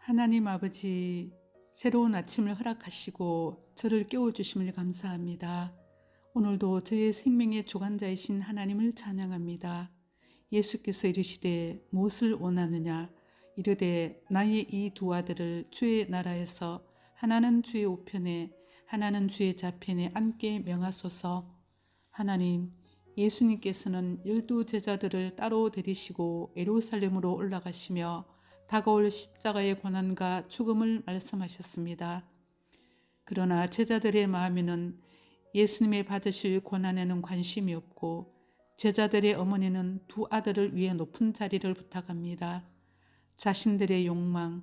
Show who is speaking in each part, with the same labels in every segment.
Speaker 1: 하나님 아버지, 새로운 아침을 허락하시고 저를 깨워주심을 감사합니다. 오늘도 저의 생명의 주관자이신 하나님을 찬양합니다. 예수께서 이르시되 무엇을 원하느냐 이르되 나의 이 두 아들을 주의 나라에서 하나는 주의 우편에 하나는 주의 좌편에 앉게 명하소서. 하나님, 예수님께서는 12 제자들을 따로 데리시고 예루살렘으로 올라가시며 다가올 십자가의 고난과 죽음을 말씀하셨습니다. 그러나 제자들의 마음에는 예수님의 받으실 고난에는 관심이 없고 제자들의 어머니는 두 아들을 위해 높은 자리를 부탁합니다. 자신들의 욕망,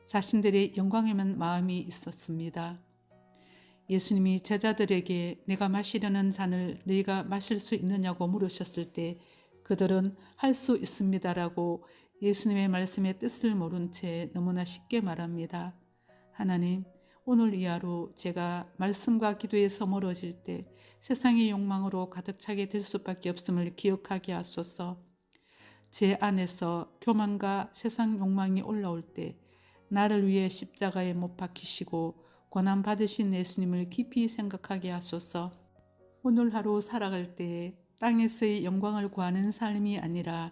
Speaker 1: 자신들의 영광에만 마음이 있었습니다. 예수님이 제자들에게 내가 마시려는 잔을 너희가 마실 수 있느냐고 물으셨을 때 그들은 할 수 있습니다라고 예수님의 말씀의 뜻을 모른 채 너무나 쉽게 말합니다. 하나님, 오늘 이 하루 제가 말씀과 기도에서 멀어질 때 세상의 욕망으로 가득 차게 될 수밖에 없음을 기억하게 하소서. 제 안에서 교만과 세상 욕망이 올라올 때 나를 위해 십자가에 못 박히시고 고난 받으신 예수님을 깊이 생각하게 하소서. 오늘 하루 살아갈 때 땅에서의 영광을 구하는 삶이 아니라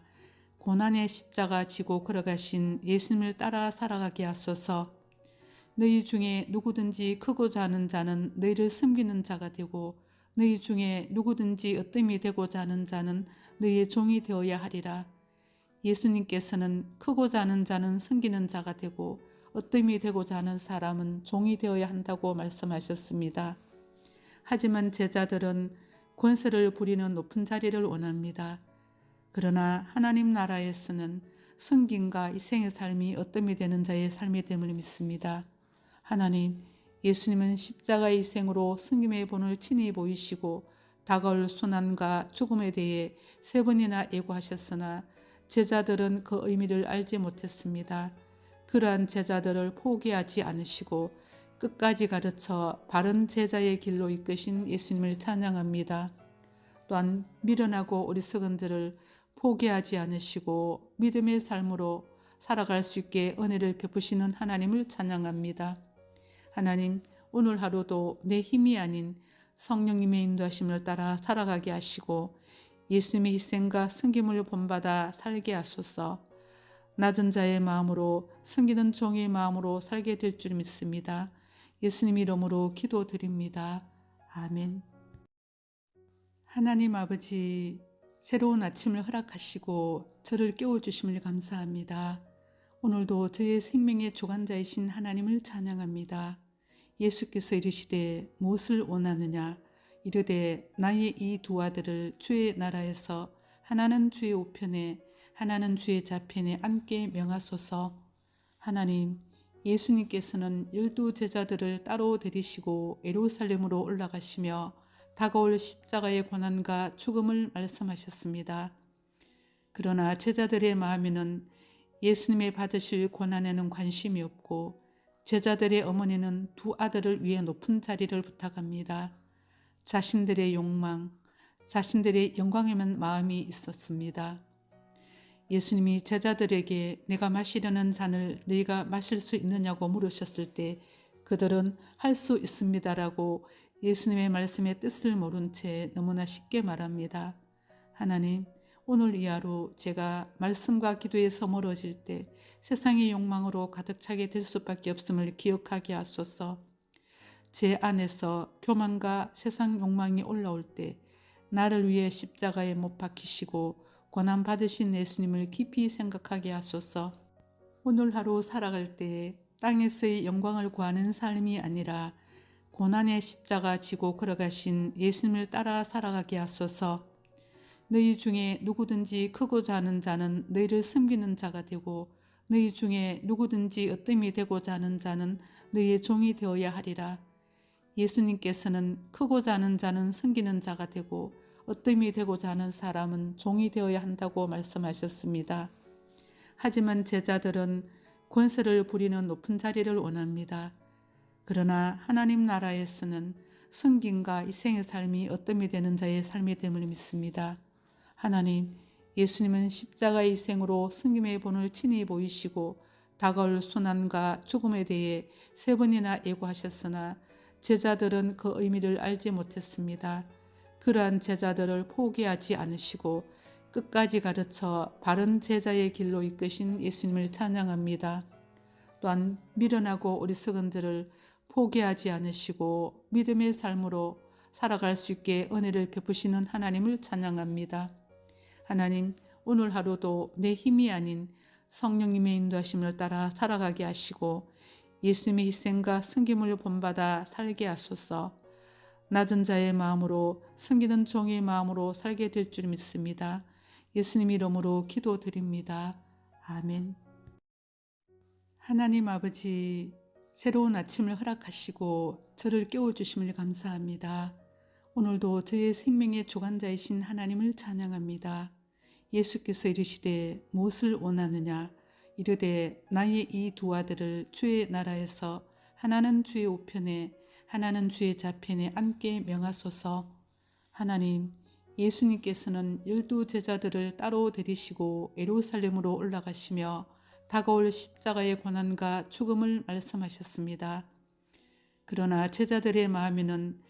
Speaker 1: 고난의 십자가 지고 걸어가신 예수님을 따라 살아가게 하소서. 너희 중에 누구든지 크고자 하는 자는 너희를 섬기는 자가 되고 너희 중에 누구든지 어뜸이 되고자 하는 자는 너희의 종이 되어야 하리라. 예수님께서는 크고자 하는 자는 섬기는 자가 되고 어뜸이 되고자 하는 사람은 종이 되어야 한다고 말씀하셨습니다. 하지만 제자들은 권세를 부리는 높은 자리를 원합니다. 그러나 하나님 나라에서는 성김과 희생의 삶이 어뜸이 되는 자의 삶이 됨을 믿습니다. 하나님, 예수님은 십자가의 희생으로 성김의 본을 친히 보이시고 다가올 순환과 죽음에 대해 3번이나 예고하셨으나 제자들은 그 의미를 알지 못했습니다. 그러한 제자들을 포기하지 않으시고 끝까지 가르쳐 바른 제자의 길로 이끄신 예수님을 찬양합니다. 또한 미련하고 어리석은 자를 포기하지 않으시고 믿음의 삶으로 살아갈 수 있게 은혜를 베푸시는 하나님을 찬양합니다. 하나님, 오늘 하루도 내 힘이 아닌 성령님의 인도하심을 따라 살아가게 하시고 예수님의 희생과 섬김을 본받아 살게 하소서. 낮은 자의 마음으로 섬기는 종의 마음으로 살게 될 줄 믿습니다. 예수님 이름으로 기도드립니다. 아멘. 하나님 아버지, 새로운 아침을 허락하시고 저를 깨워주심을 감사합니다. 오늘도 저의 생명의 주관자이신 하나님을 찬양합니다. 예수께서 이르시되 무엇을 원하느냐 이르되 나의 이 두 아들을 주의 나라에서 하나는 주의 우편에 하나는 주의 좌편에 앉게 명하소서. 하나님, 예수님께서는 12 제자들을 따로 데리시고 예루살렘으로 올라가시며 다가올 십자가의 고난과 죽음을 말씀하셨습니다. 그러나 제자들의 마음에는 예수님의 받으실 고난에는 관심이 없고 제자들의 어머니는 두 아들을 위해 높은 자리를 부탁합니다. 자신들의 욕망, 자신들의 영광에만 마음이 있었습니다. 예수님이 제자들에게 내가 마시려는 잔을 너희가 마실 수 있느냐고 물으셨을 때 그들은 할 수 있습니다라고 예수님의 말씀의 뜻을 모른 채 너무나 쉽게 말합니다. 하나님, 오늘 이 하루 제가 말씀과 기도에서 멀어질 때 세상의 욕망으로 가득 차게 될 수밖에 없음을 기억하게 하소서. 제 안에서 교만과 세상 욕망이 올라올 때 나를 위해 십자가에 못 박히시고 고난 받으신 예수님을 깊이 생각하게 하소서. 오늘 하루 살아갈 때 땅에서의 영광을 구하는 삶이 아니라 고난의 십자가 지고 걸어가신 예수님을 따라 살아가게 하소서. 너희 중에 누구든지 크고자 하는 자는 너희를 섬기는 자가 되고 너희 중에 누구든지 어뜸이 되고자 하는 자는 너희의 종이 되어야 하리라. 예수님께서는 크고자 하는 자는 섬기는 자가 되고 어뜸이 되고자 하는 사람은 종이 되어야 한다고 말씀하셨습니다. 하지만 제자들은 권세를 부리는 높은 자리를 원합니다. 그러나 하나님 나라에서는 섬김과 희생의 삶이 어뜸이 되는 자의 삶이 됨을 믿습니다. 하나님, 예수님은 십자가의 희생으로 섬김의 본을 친히 보이시고 다가올 순환과 죽음에 대해 3번이나 예고하셨으나 제자들은 그 의미를 알지 못했습니다. 그러한 제자들을 포기하지 않으시고 끝까지 가르쳐 바른 제자의 길로 이끄신 예수님을 찬양합니다. 또한 미련하고 어리석은들을 포기하지 않으시고 믿음의 삶으로 살아갈 수 있게 은혜를 베푸시는 하나님을 찬양합니다. 하나님, 오늘 하루도 내 힘이 아닌 성령님의 인도하심을 따라 살아가게 하시고 예수님의 희생과 승김을 본받아 살게 하소서. 낮은 자의 마음으로 섬기는 종의 마음으로 살게 될 줄 믿습니다. 예수님 이름으로 기도드립니다. 아멘. 하나님 아버지, 새로운 아침을 허락하시고 저를 깨워주심을 감사합니다. 오늘도 저의 생명의 주관자이신 하나님을 찬양합니다. 예수께서 이르시되 무엇을 원하느냐? 이르되 나의 이 두 아들을 주의 나라에서 하나는 주의 우편에 하나는 주의 좌편에 앉게 명하소서. 하나님, 예수님께서는 12 제자들을 따로 데리시고 예루살렘으로 올라가시며 다가올 십자가의 고난과 죽음을 말씀하셨습니다. 그러나 제자들의 마음에는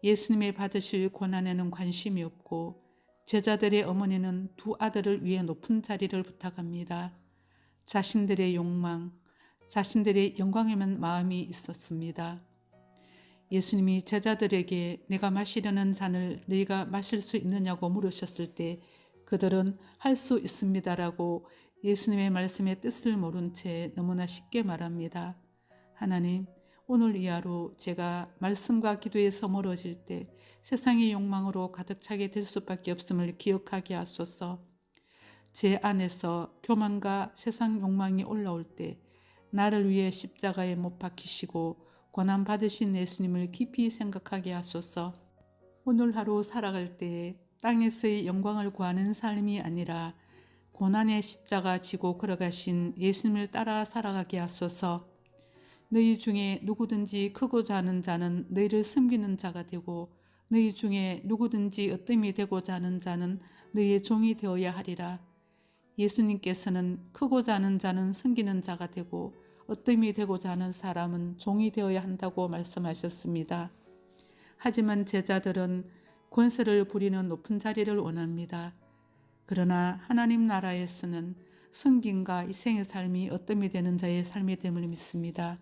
Speaker 1: 예수님의 받으실 고난에는 관심이 없고 제자들의 어머니는 두 아들을 위해 높은 자리를 부탁합니다. 자신들의 욕망, 자신들의 영광에만 마음이 있었습니다. 예수님이 제자들에게 내가 마시려는 잔을 너희가 마실 수 있느냐고 물으셨을 때 그들은 할 수 있습니다라고 예수님의 말씀의 뜻을 모른 채 너무나 쉽게 말합니다. 하나님, 오늘 이 하루 제가 말씀과 기도에서 멀어질 때 세상의 욕망으로 가득 차게 될 수밖에 없음을 기억하게 하소서. 제 안에서 교만과 세상 욕망이 올라올 때 나를 위해 십자가에 못 박히시고 고난 받으신 예수님을 깊이 생각하게 하소서. 오늘 하루 살아갈 때 땅에서의 영광을 구하는 삶이 아니라 고난의 십자가 지고 걸어가신 예수님을 따라 살아가게 하소서. 너희 중에 누구든지 크고자 하는 자는 너희를 섬기는 자가 되고 너희 중에 누구든지 으뜸이 되고자 하는 자는 너희의 종이 되어야 하리라. 예수님께서는 크고자 하는 자는 섬기는 자가 되고 으뜸이 되고자 하는 사람은 종이 되어야 한다고 말씀하셨습니다. 하지만 제자들은 권세를 부리는 높은 자리를 원합니다. 그러나 하나님 나라에서는 섬김과 희생의 삶이 으뜸이 되는 자의 삶이 됨을 믿습니다.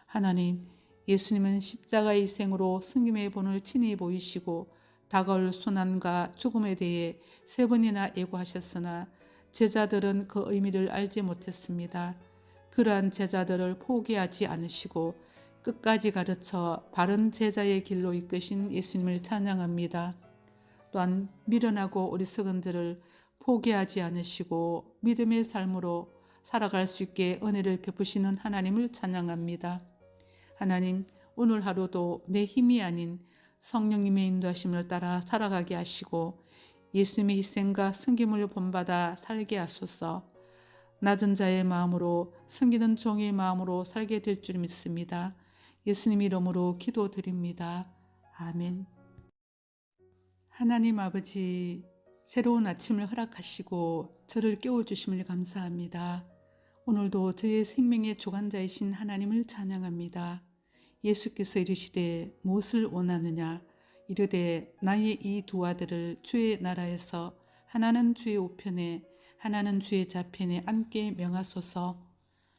Speaker 1: 하나님, 예수님은 십자가의 희생으로 섬김의 본을 친히 보이시고 다가올 순환과 죽음에 대해 3번이나 예고하셨으나 제자들은 그 의미를 알지 못했습니다. 그러한 제자들을 포기하지 않으시고 끝까지 가르쳐 바른 제자의 길로 이끄신 예수님을 찬양합니다. 또한 미련하고 어리석은들을 포기하지 않으시고 믿음의 삶으로 살아갈 수 있게 은혜를 베푸시는 하나님을 찬양합니다. 하나님, 오늘 하루도 내 힘이 아닌 성령님의 인도하심을 따라 살아가게 하시고 예수님의 희생과 승김을 본받아 살게 하소서. 낮은 자의 마음으로 섬기는 종의 마음으로 살게 될 줄 믿습니다. 예수님 이름으로 기도드립니다. 아멘. 하나님 아버지, 새로운 아침을 허락하시고 저를 깨워주심을 감사합니다. 오늘도 저의 생명의 주관자이신 하나님을 찬양합니다. 예수께서 이르시되 무엇을 원하느냐? 이르되 나의 이 두 아들을 주의 나라에서 하나는 주의 우편에 하나는 주의 좌편에 앉게 명하소서.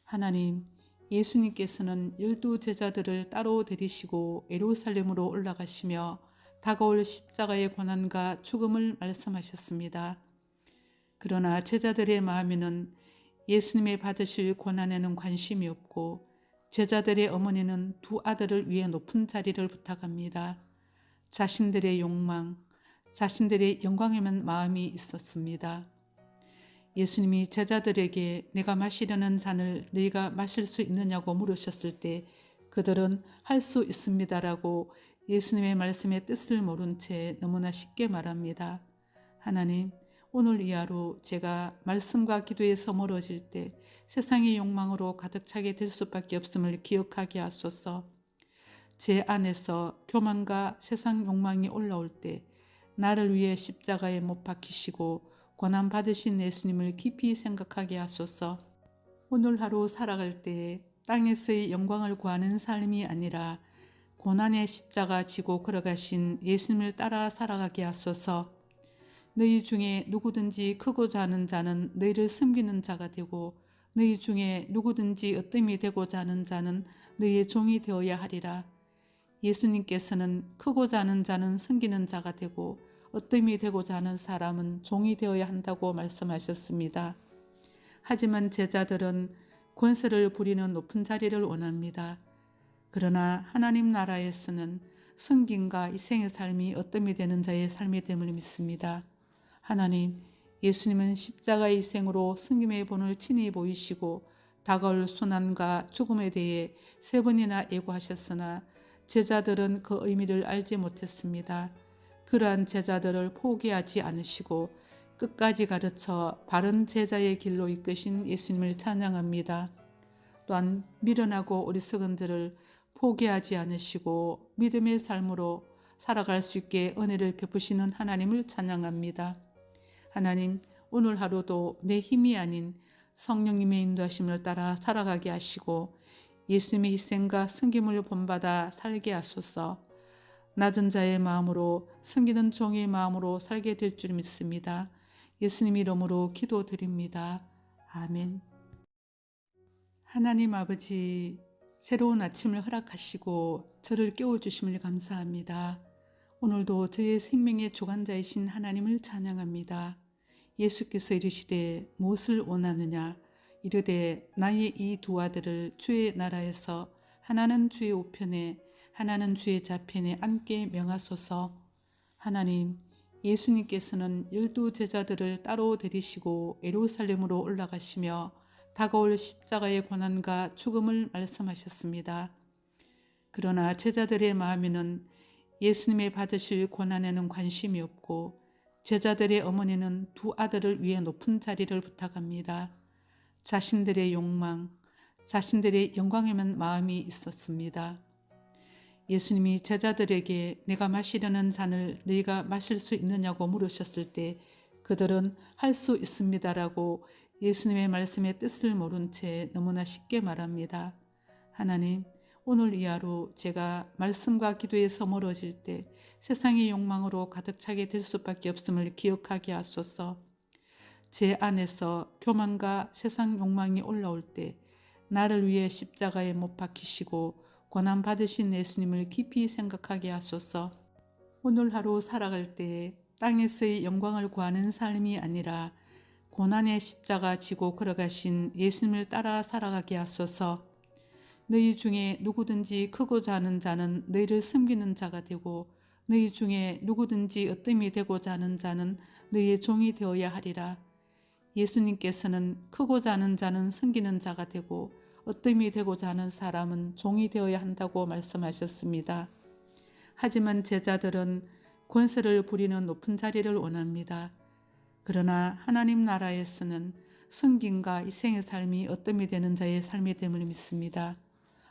Speaker 1: 하나님, 예수님께서는 12 제자들을 따로 데리시고 예루살렘으로 올라가시며 다가올 십자가의 고난과 죽음을 말씀하셨습니다. 그러나 제자들의 마음에는 예수님의 받으실 고난에는 관심이 없고 제자들의 어머니는 두 아들을 위해 높은 자리를 부탁합니다. 자신들의 욕망, 자신들의 영광에만 마음이 있었습니다. 예수님이 제자들에게 내가 마시려는 잔을 너희가 마실 수 있느냐고 물으셨을 때 그들은 할 수 있습니다라고 예수님의 말씀의 뜻을 모른 채 너무나 쉽게 말합니다. 하나님, 오늘 이 하루 제가 말씀과 기도에서 멀어질 때 세상의 욕망으로 가득 차게 될 수밖에 없음을 기억하게 하소서. 제 안에서 교만과 세상 욕망이 올라올 때 나를 위해 십자가에 못 박히시고 고난 받으신 예수님을 깊이 생각하게 하소서. 오늘 하루 살아갈 때 땅에서의 영광을 구하는 삶이 아니라 고난의 십자가 지고 걸어가신 예수님을 따라 살아가게 하소서. 너희 중에 누구든지 크고자 하는 자는 너희를 섬기는 자가 되고 너희 중에 누구든지 어뜸이 되고자 하는 자는 너희의 종이 되어야 하리라. 예수님께서는 크고자 하는 자는 섬기는 자가 되고 어뜸이 되고자 하는 사람은 종이 되어야 한다고 말씀하셨습니다. 하지만 제자들은 권세를 부리는 높은 자리를 원합니다. 그러나 하나님 나라에서는 성김과 희생의 삶이 어뜸이 되는 자의 삶이 됨을 믿습니다. 하나님, 예수님은 십자가의 희생으로 성김의 본을 친히 보이시고 다가올 순환과 죽음에 대해 3번이나 예고하셨으나 제자들은 그 의미를 알지 못했습니다. 그러한 제자들을 포기하지 않으시고 끝까지 가르쳐 바른 제자의 길로 이끄신 예수님을 찬양합니다. 또한 미련하고 어리석은 자를 포기하지 않으시고 믿음의 삶으로 살아갈 수 있게 은혜를 베푸시는 하나님을 찬양합니다. 하나님, 오늘 하루도 내 힘이 아닌 성령님의 인도하심을 따라 살아가게 하시고 예수님의 희생과 섬김을 본받아 살게 하소서. 낮은 자의 마음으로 섬기는 종의 마음으로 살게 될 줄 믿습니다. 예수님 이름으로 기도드립니다. 아멘. 하나님 아버지, 새로운 아침을 허락하시고 저를 깨워주심을 감사합니다. 오늘도 저의 생명의 주관자이신 하나님을 찬양합니다. 예수께서 이르시되 무엇을 원하느냐? 이르되 나의 이 두 아들을 주의 나라에서 하나는 주의 우편에 하나는 주의 좌편에 앉게 명하소서. 하나님, 예수님께서는 12 제자들을 따로 데리시고 예루살렘으로 올라가시며 다가올 십자가의 고난과 죽음을 말씀하셨습니다. 그러나 제자들의 마음에는 예수님의 받으실 고난에는 관심이 없고 제자들의 어머니는 두 아들을 위해 높은 자리를 부탁합니다. 자신들의 욕망, 자신들의 영광에만 마음이 있었습니다. 예수님이 제자들에게 내가 마시려는 잔을 너희가 마실 수 있느냐고 물으셨을 때 그들은 할 수 있습니다라고 예수님의 말씀의 뜻을 모른 채 너무나 쉽게 말합니다. 하나님, 오늘 이 하루 제가 말씀과 기도에서 멀어질 때 세상의 욕망으로 가득 차게 될 수밖에 없음을 기억하게 하소서. 제 안에서 교만과 세상 욕망이 올라올 때 나를 위해 십자가에 못 박히시고 고난 받으신 예수님을 깊이 생각하게 하소서. 오늘 하루 살아갈 때 땅에서의 영광을 구하는 삶이 아니라 고난의 십자가 지고 걸어가신 예수님을 따라 살아가게 하소서. 너희 중에 누구든지 크고자 하는 자는 너희를 섬기는 자가 되고 너희 중에 누구든지 어뜸이 되고자 하는 자는 너희의 종이 되어야 하리라. 예수님께서는 크고자 하는 자는 섬기는 자가 되고 어뜸이 되고자 하는 사람은 종이 되어야 한다고 말씀하셨습니다. 하지만 제자들은 권세를 부리는 높은 자리를 원합니다. 그러나 하나님 나라에서는 성김과 희생의 삶이 어뜸이 되는 자의 삶이 됨을 믿습니다.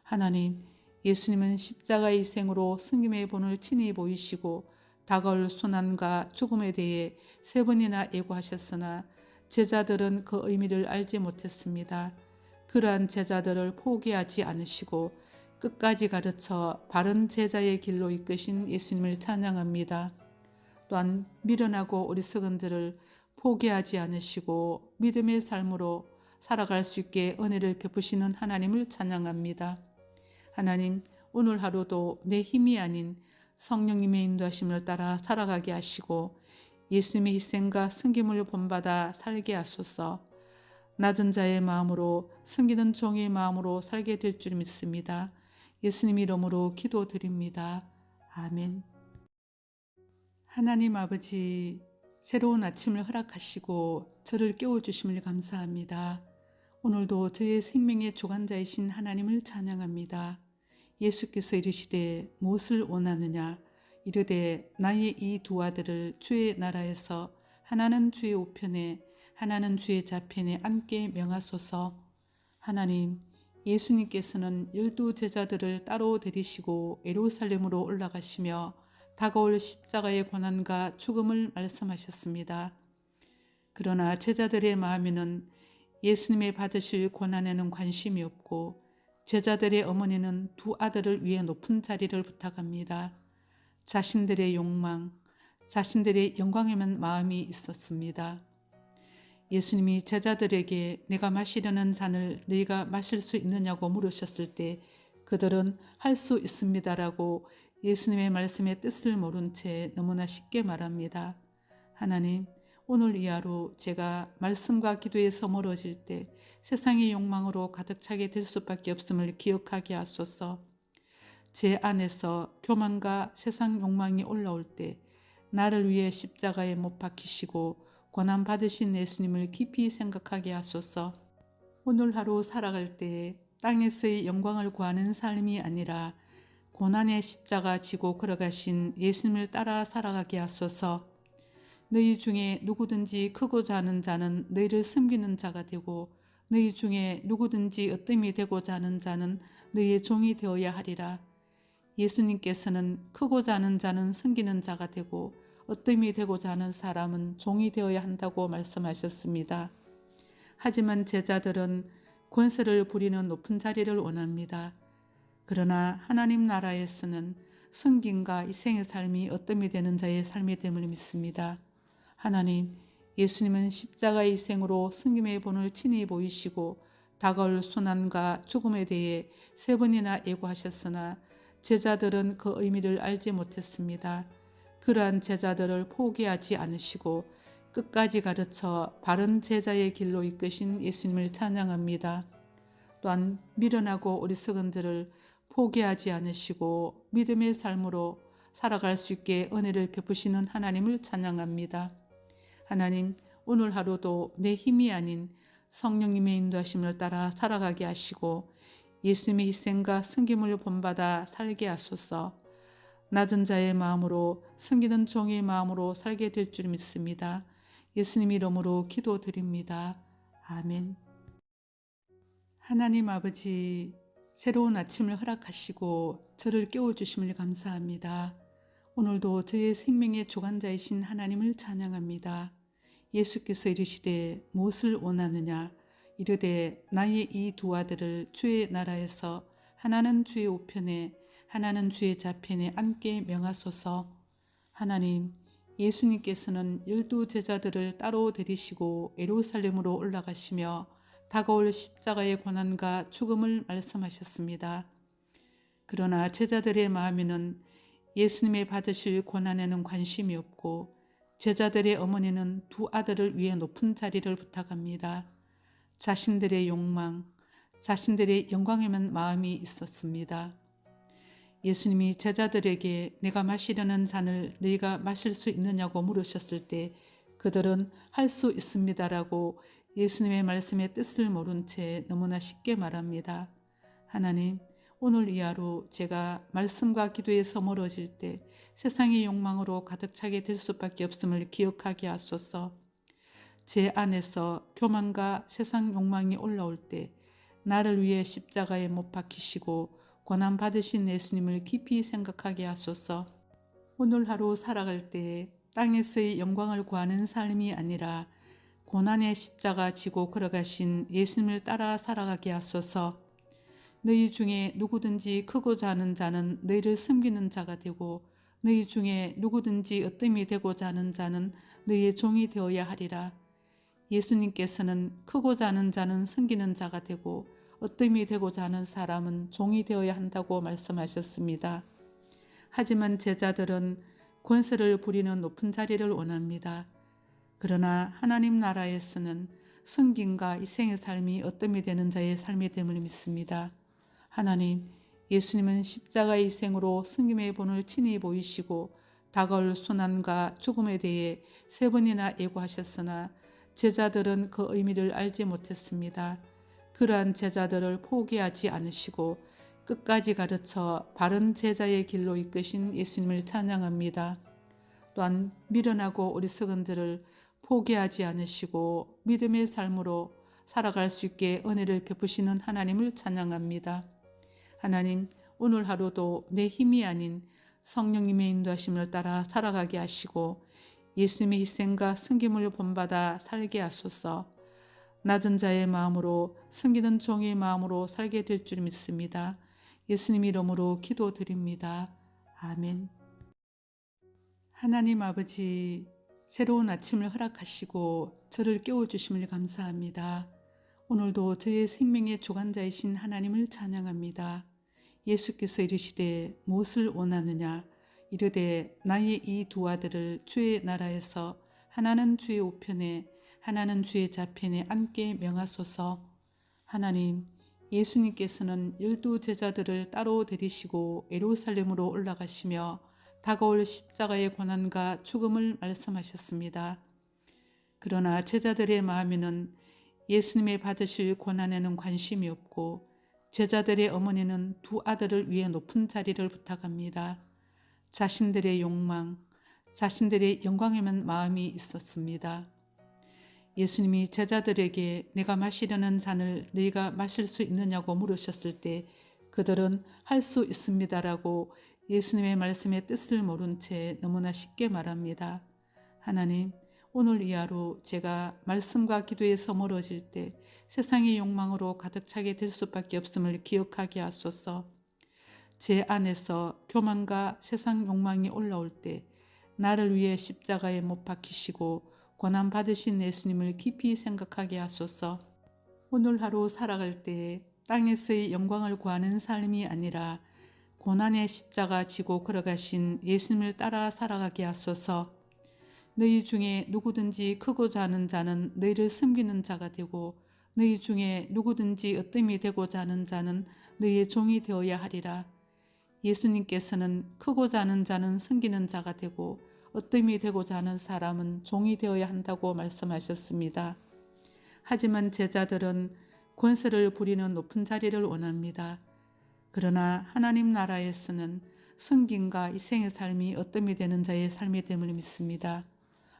Speaker 1: 하나님, 예수님은 십자가의 희생으로 성김의 본을 친히 보이시고 다가올 순환과 죽음에 대해 3번이나 예고하셨으나 제자들은 그 의미를 알지 못했습니다. 그러한 제자들을 포기하지 않으시고 끝까지 가르쳐 바른 제자의 길로 이끄신 예수님을 찬양합니다. 또한 미련하고 어리석은 자를 포기하지 않으시고 믿음의 삶으로 살아갈 수 있게 은혜를 베푸시는 하나님을 찬양합니다. 하나님, 오늘 하루도 내 힘이 아닌 성령님의 인도하심을 따라 살아가게 하시고 예수님의 희생과 섬김을 본받아 살게 하소서. 낮은 자의 마음으로 섬기는 종의 마음으로 살게 될 줄 믿습니다. 예수님 이름으로 기도드립니다. 아멘. 하나님 아버지, 새로운 아침을 허락하시고 저를 깨워주심을 감사합니다. 오늘도 저의 생명의 주관자이신 하나님을 찬양합니다. 예수께서 이르시되 무엇을 원하느냐? 이르되 나의 이 두 아들을 주의 나라에서 하나는 주의 우편에 하나는 주의 좌편에 앉게 명하소서. 하나님, 예수님께서는 12 제자들을 따로 데리시고 예루살렘으로 올라가시며 다가올 십자가의 고난과 죽음을 말씀하셨습니다. 그러나 제자들의 마음에는 예수님의 받으실 고난에는 관심이 없고 제자들의 어머니는 두 아들을 위해 높은 자리를 부탁합니다. 자신들의 욕망, 자신들의 영광에만 마음이 있었습니다. 예수님이 제자들에게 내가 마시려는 잔을 너희가 마실 수 있느냐고 물으셨을 때 그들은 할 수 있습니다라고 예수님의 말씀의 뜻을 모른 채 너무나 쉽게 말합니다. 하나님, 오늘 이 하루 제가 말씀과 기도에서 멀어질 때 세상의 욕망으로 가득 차게 될 수밖에 없음을 기억하게 하소서. 제 안에서 교만과 세상 욕망이 올라올 때 나를 위해 십자가에 못 박히시고 고난 받으신 예수님을 깊이 생각하게 하소서. 오늘 하루 살아갈 때 땅에서의 영광을 구하는 삶이 아니라 고난의 십자가 지고 걸어가신 예수님을 따라 살아가게 하소서. 너희 중에 누구든지 크고자 하는 자는 너희를 섬기는 자가 되고 너희 중에 누구든지 으뜸이 되고자 하는 자는 너희의 종이 되어야 하리라. 예수님께서는 크고자 하는 자는 섬기는 자가 되고 으뜸이 되고자 하는 사람은 종이 되어야 한다고 말씀하셨습니다. 하지만 제자들은 권세를 부리는 높은 자리를 원합니다. 그러나 하나님 나라에서는 섬김과 희생의 삶이 으뜸이 되는 자의 삶이 됨을 믿습니다. 하나님, 예수님은 십자가의 희생으로 섬김의 본을 친히 보이시고 다가올 순환과 죽음에 대해 3번이나 예고하셨으나 제자들은 그 의미를 알지 못했습니다. 그러한 제자들을 포기하지 않으시고 끝까지 가르쳐 바른 제자의 길로 이끄신 예수님을 찬양합니다. 또한 미련하고 어리석은 자를 포기하지 않으시고 믿음의 삶으로 살아갈 수 있게 은혜를 베푸시는 하나님을 찬양합니다. 하나님, 오늘 하루도 내 힘이 아닌 성령님의 인도하심을 따라 살아가게 하시고 예수님의 희생과 섬김을 본받아 살게 하소서. 낮은 자의 마음으로 섬기는 종의 마음으로 살게 될 줄 믿습니다. 예수님 이름으로 기도드립니다. 아멘. 하나님 아버지, 새로운 아침을 허락하시고 저를 깨워주심을 감사합니다. 오늘도 저의 생명의 주관자이신 하나님을 찬양합니다. 예수께서 이르시되 무엇을 원하느냐 이르되 나의 이 두 아들을 주의 나라에서 하나는 주의 우편에 하나는 주의 좌편에 앉게 명하소서. 하나님, 예수님께서는 12 제자들을 따로 데리시고 예루살렘으로 올라가시며 다가올 십자가의 고난과 죽음을 말씀하셨습니다. 그러나 제자들의 마음에는 예수님의 받으실 고난에는 관심이 없고 제자들의 어머니는 두 아들을 위해 높은 자리를 부탁합니다. 자신들의 욕망, 자신들의 영광에만 마음이 있었습니다. 예수님이 제자들에게 내가 마시려는 잔을 너희가 마실 수 있느냐고 물으셨을 때 그들은 할 수 있습니다라고 예수님의 말씀의 뜻을 모른 채 너무나 쉽게 말합니다. 하나님, 오늘 이 하루 제가 말씀과 기도에서 멀어질 때 세상의 욕망으로 가득 차게 될 수밖에 없음을 기억하게 하소서. 제 안에서 교만과 세상 욕망이 올라올 때 나를 위해 십자가에 못 박히시고 고난 받으신 예수님을 깊이 생각하게 하소서. 오늘 하루 살아갈 때 땅에서의 영광을 구하는 삶이 아니라 고난의 십자가 지고 걸어가신 예수님을 따라 살아가게 하소서. 너희 중에 누구든지 크고자 하는 자는 너희를 섬기는 자가 되고 너희 중에 누구든지 으뜸이 되고자 하는 자는 너희의 종이 되어야 하리라. 예수님께서는 크고자 하는 자는 섬기는 자가 되고 으뜸이 되고자 하는 사람은 종이 되어야 한다고 말씀하셨습니다. 하지만 제자들은 권세를 부리는 높은 자리를 원합니다. 그러나 하나님 나라에서는 섬김과 희생의 삶이 으뜸이 되는 자의 삶이 됨을 믿습니다. 하나님, 예수님은 십자가의 희생으로 섬김의 본을 친히 보이시고 다가올 순환과 죽음에 대해 3번이나 예고하셨으나 제자들은 그 의미를 알지 못했습니다. 그러한 제자들을 포기하지 않으시고 끝까지 가르쳐 바른 제자의 길로 이끄신 예수님을 찬양합니다. 또한 미련하고 어리석은 자를 포기하지 않으시고 믿음의 삶으로 살아갈 수 있게 은혜를 베푸시는 하나님을 찬양합니다. 하나님, 오늘 하루도 내 힘이 아닌 성령님의 인도하심을 따라 살아가게 하시고 예수님의 희생과 섬김을 본받아 살게 하소서. 낮은 자의 마음으로 섬기는 종의 마음으로 살게 될 줄 믿습니다. 예수님 이름으로 기도드립니다. 아멘. 하나님 아버지, 새로운 아침을 허락하시고 저를 깨워주심을 감사합니다. 오늘도 저의 생명의 주관자이신 하나님을 찬양합니다. 예수께서 이르시되 무엇을 원하느냐 이르되 나의 이 두 아들을 주의 나라에서 하나는 주의 우편에 하나는 주의 좌편에 앉게 명하소서. 하나님, 예수님께서는 12 제자들을 따로 데리시고 예루살렘으로 올라가시며 다가올 십자가의 고난과 죽음을 말씀하셨습니다. 그러나 제자들의 마음에는 예수님의 받으실 고난에는 관심이 없고 제자들의 어머니는 두 아들을 위해 높은 자리를 부탁합니다. 자신들의 욕망, 자신들의 영광에만 마음이 있었습니다. 예수님이 제자들에게 내가 마시려는 잔을 너희가 마실 수 있느냐고 물으셨을 때 그들은 할 수 있습니다라고 예수님의 말씀의 뜻을 모른 채 너무나 쉽게 말합니다. 하나님, 오늘 이 하루 제가 말씀과 기도에서 멀어질 때 세상의 욕망으로 가득 차게 될 수밖에 없음을 기억하게 하소서. 제 안에서 교만과 세상 욕망이 올라올 때 나를 위해 십자가에 못 박히시고 고난 받으신 예수님을 깊이 생각하게 하소서. 오늘 하루 살아갈 때 땅에서의 영광을 구하는 삶이 아니라 고난의 십자가 지고 걸어가신 예수님을 따라 살아가게 하소서. 너희 중에 누구든지 크고자 하는 자는 너희를 섬기는 자가 되고 너희 중에 누구든지 어뜸이 되고자 하는 자는 너희의 종이 되어야 하리라. 예수님께서는 크고자 하는 자는 섬기는 자가 되고 어뜸이 되고자 하는 사람은 종이 되어야 한다고 말씀하셨습니다. 하지만 제자들은 권세를 부리는 높은 자리를 원합니다. 그러나 하나님 나라에서는 섬김과 희생의 삶이 어뜸이 되는 자의 삶이 됨을 믿습니다.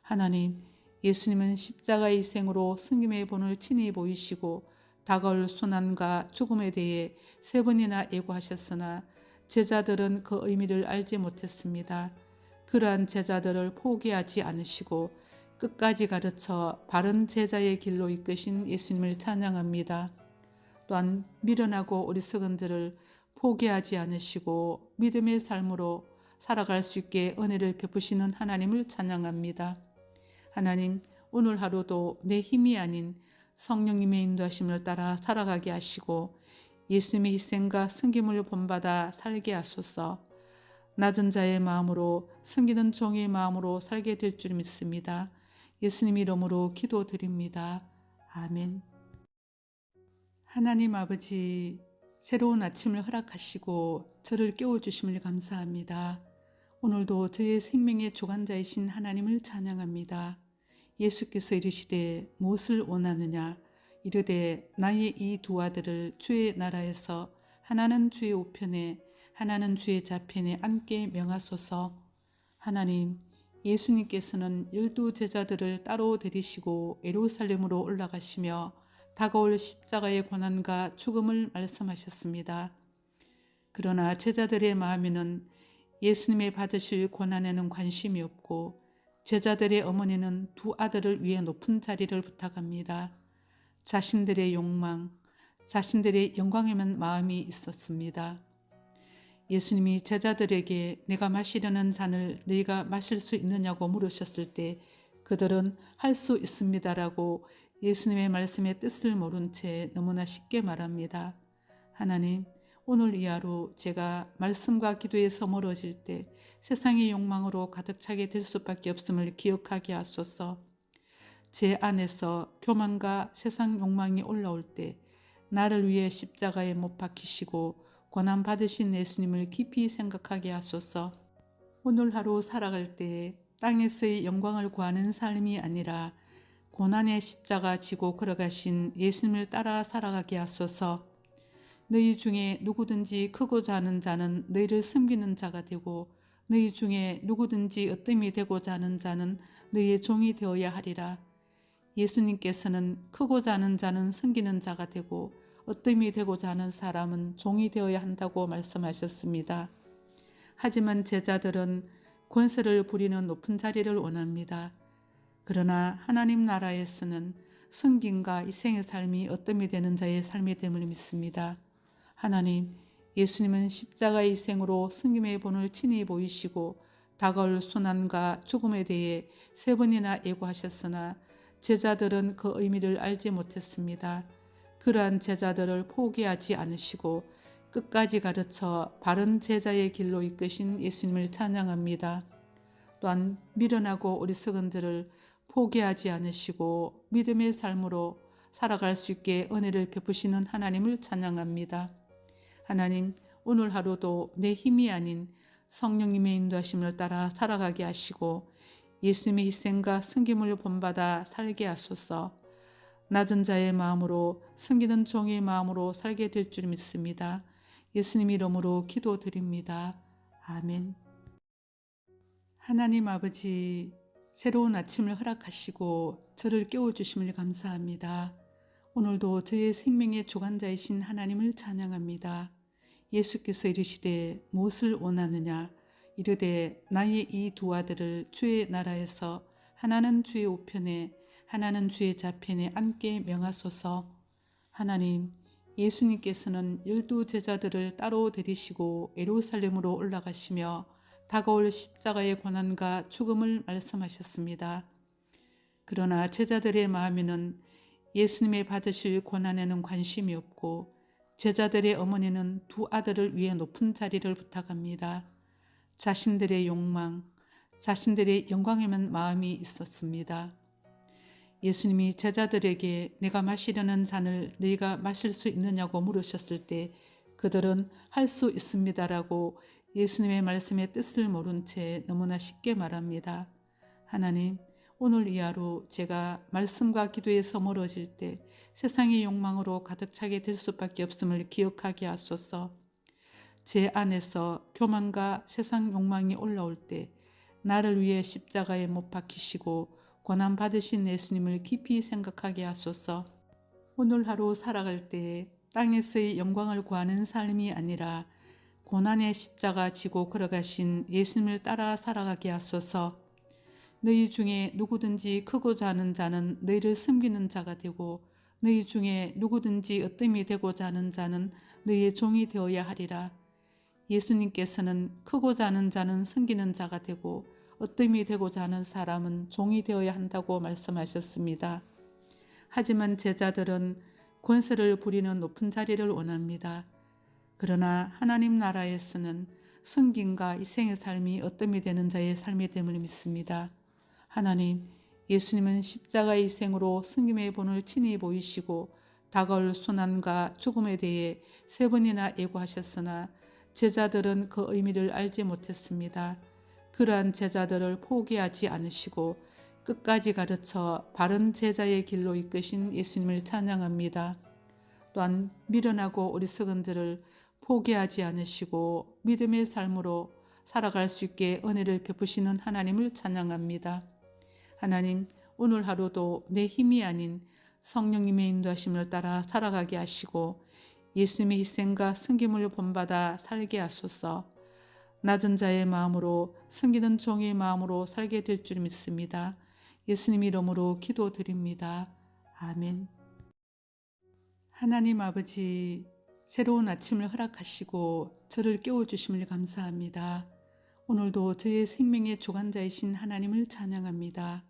Speaker 1: 하나님, 예수님은 십자가의 희생으로 섬김의 본을 친히 보이시고 다가올 순환과 죽음에 대해 3번이나 예고하셨으나 제자들은 그 의미를 알지 못했습니다. 그러한 제자들을 포기하지 않으시고 끝까지 가르쳐 바른 제자의 길로 이끄신 예수님을 찬양합니다. 또한 미련하고 어리석은 자를 포기하지 않으시고 믿음의 삶으로 살아갈 수 있게 은혜를 베푸시는 하나님을 찬양합니다. 하나님, 오늘 하루도 내 힘이 아닌 성령님의 인도하심을 따라 살아가게 하시고 예수님의 희생과 섬김을 본받아 살게 하소서. 낮은 자의 마음으로 섬기는 종의 마음으로 살게 될 줄 믿습니다. 예수님 이름으로 기도드립니다. 아멘. 하나님 아버지, 새로운 아침을 허락하시고 저를 깨워주심을 감사합니다. 오늘도 저의 생명의 주관자이신 하나님을 찬양합니다. 예수께서 이르시되 무엇을 원하느냐 이르되 나의 이 두 아들을 주의 나라에서 하나는 주의 우편에 하나는 주의 좌편에 앉게 명하소서. 하나님, 예수님께서는 12 제자들을 따로 데리시고 예루살렘으로 올라가시며 다가올 십자가의 고난과 죽음을 말씀하셨습니다. 그러나 제자들의 마음에는 예수님의 받으실 고난에는 관심이 없고 제자들의 어머니는 두 아들을 위해 높은 자리를 부탁합니다. 자신들의 욕망, 자신들의 영광에만 마음이 있었습니다. 예수님이 제자들에게 내가 마시려는 잔을 너희가 마실 수 있느냐고 물으셨을 때 그들은 할 수 있습니다라고 예수님의 말씀의 뜻을 모른 채 너무나 쉽게 말합니다. 하나님, 오늘 이 하루 제가 말씀과 기도에서 멀어질 때 세상의 욕망으로 가득 차게 될 수밖에 없음을 기억하게 하소서. 제 안에서 교만과 세상 욕망이 올라올 때 나를 위해 십자가에 못 박히시고 고난 받으신 예수님을 깊이 생각하게 하소서. 오늘 하루 살아갈 때 땅에서의 영광을 구하는 삶이 아니라 고난의 십자가 지고 걸어가신 예수님을 따라 살아가게 하소서. 너희 중에 누구든지 크고자 하는 자는 너희를 섬기는 자가 되고 너희 중에 누구든지 어뜸이 되고자 하는 자는 너희의 종이 되어야 하리라. 예수님께서는 크고자 하는 자는 섬기는 자가 되고 어뜸이 되고자 하는 사람은 종이 되어야 한다고 말씀하셨습니다. 하지만 제자들은 권세를 부리는 높은 자리를 원합니다. 그러나 하나님 나라에서는 성김과 이생의 삶이 어떠미 되는 자의 삶이 됨을 믿습니다. 하나님, 예수님은 십자가의 희생으로 승김의 본을 친히 보이시고 다가올 순환과 죽음에 대해 3번이나 예고하셨으나 제자들은 그 의미를 알지 못했습니다. 그러한 제자들을 포기하지 않으시고 끝까지 가르쳐 바른 제자의 길로 이끄신 예수님을 찬양합니다. 또한 미련하고 어리석은 자를 포기하지 않으시고 믿음의 삶으로 살아갈 수 있게 은혜를 베푸시는 하나님을 찬양합니다. 하나님, 오늘 하루도 내 힘이 아닌 성령님의 인도하심을 따라 살아가게 하시고 예수님의 희생과 승김을 본받아 살게 하소서. 낮은 자의 마음으로 섬기는 종의 마음으로 살게 될 줄 믿습니다. 예수님 이름으로 기도드립니다. 아멘. 하나님 아버지, 새로운 아침을 허락하시고 저를 깨워주심을 감사합니다. 오늘도 저의 생명의 주관자이신 하나님을 찬양합니다. 예수께서 이르시되 무엇을 원하느냐? 이르되 나의 이 두 아들을 주의 나라에서 하나는 주의 우편에 하나는 주의 좌편에 앉게 명하소서. 하나님, 예수님께서는 12 제자들을 따로 데리시고 예루살렘으로 올라가시며 다가올 십자가의 고난과 죽음을 말씀하셨습니다. 그러나 제자들의 마음에는 예수님의 받으실 고난에는 관심이 없고 제자들의 어머니는 2 아들을 위해 높은 자리를 부탁합니다. 자신들의 욕망, 자신들의 영광에만 마음이 있었습니다. 예수님이 제자들에게 내가 마시려는 잔을 너희가 마실 수 있느냐고 물으셨을 때 그들은 할 수 있습니다라고 예수님의 말씀의 뜻을 모른 채 너무나 쉽게 말합니다. 하나님, 오늘 이 하루 제가 말씀과 기도에서 멀어질 때 세상의 욕망으로 가득 차게 될 수밖에 없음을 기억하게 하소서. 제 안에서 교만과 세상 욕망이 올라올 때 나를 위해 십자가에 못 박히시고 고난 받으신 예수님을 깊이 생각하게 하소서. 오늘 하루 살아갈 때 땅에서의 영광을 구하는 삶이 아니라 고난의 십자가 지고 걸어가신 예수님을 따라 살아가게 하소서. 너희 중에 누구든지 크고자 하는 자는 너희를 섬기는 자가 되고 너희 중에 누구든지 으뜸이 되고자 하는 자는 너희의 종이 되어야 하리라. 예수님께서는 크고자 하는 자는 섬기는 자가 되고 으뜸이 되고자 하는 사람은 종이 되어야 한다고 말씀하셨습니다. 하지만 제자들은 권세를 부리는 높은 자리를 원합니다. 그러나 하나님 나라에서는 성김과 희생의 삶이 어뜸이 되는 자의 삶이 됨을 믿습니다. 하나님, 예수님은 십자가의 희생으로 성김의 본을 친히 보이시고 다가올 순환과 죽음에 대해 3번이나 예고하셨으나 제자들은 그 의미를 알지 못했습니다. 그러한 제자들을 포기하지 않으시고 끝까지 가르쳐 바른 제자의 길로 이끄신 예수님을 찬양합니다. 또한 미련하고 어리석은 자를 포기하지 않으시고 믿음의 삶으로 살아갈 수 있게 은혜를 베푸시는 하나님을 찬양합니다. 하나님, 오늘 하루도 내 힘이 아닌 성령님의 인도하심을 따라 살아가게 하시고 예수님의 희생과 승김을 본받아 살게 하소서. 낮은 자의 마음으로 섬기는 종의 마음으로 살게 될 줄 믿습니다. 예수님 이름으로 기도드립니다. 아멘. 하나님 아버지, 새로운 아침을 허락하시고 저를 깨워주심을 감사합니다. 오늘도 저의 생명의 주관자이신 하나님을 찬양합니다.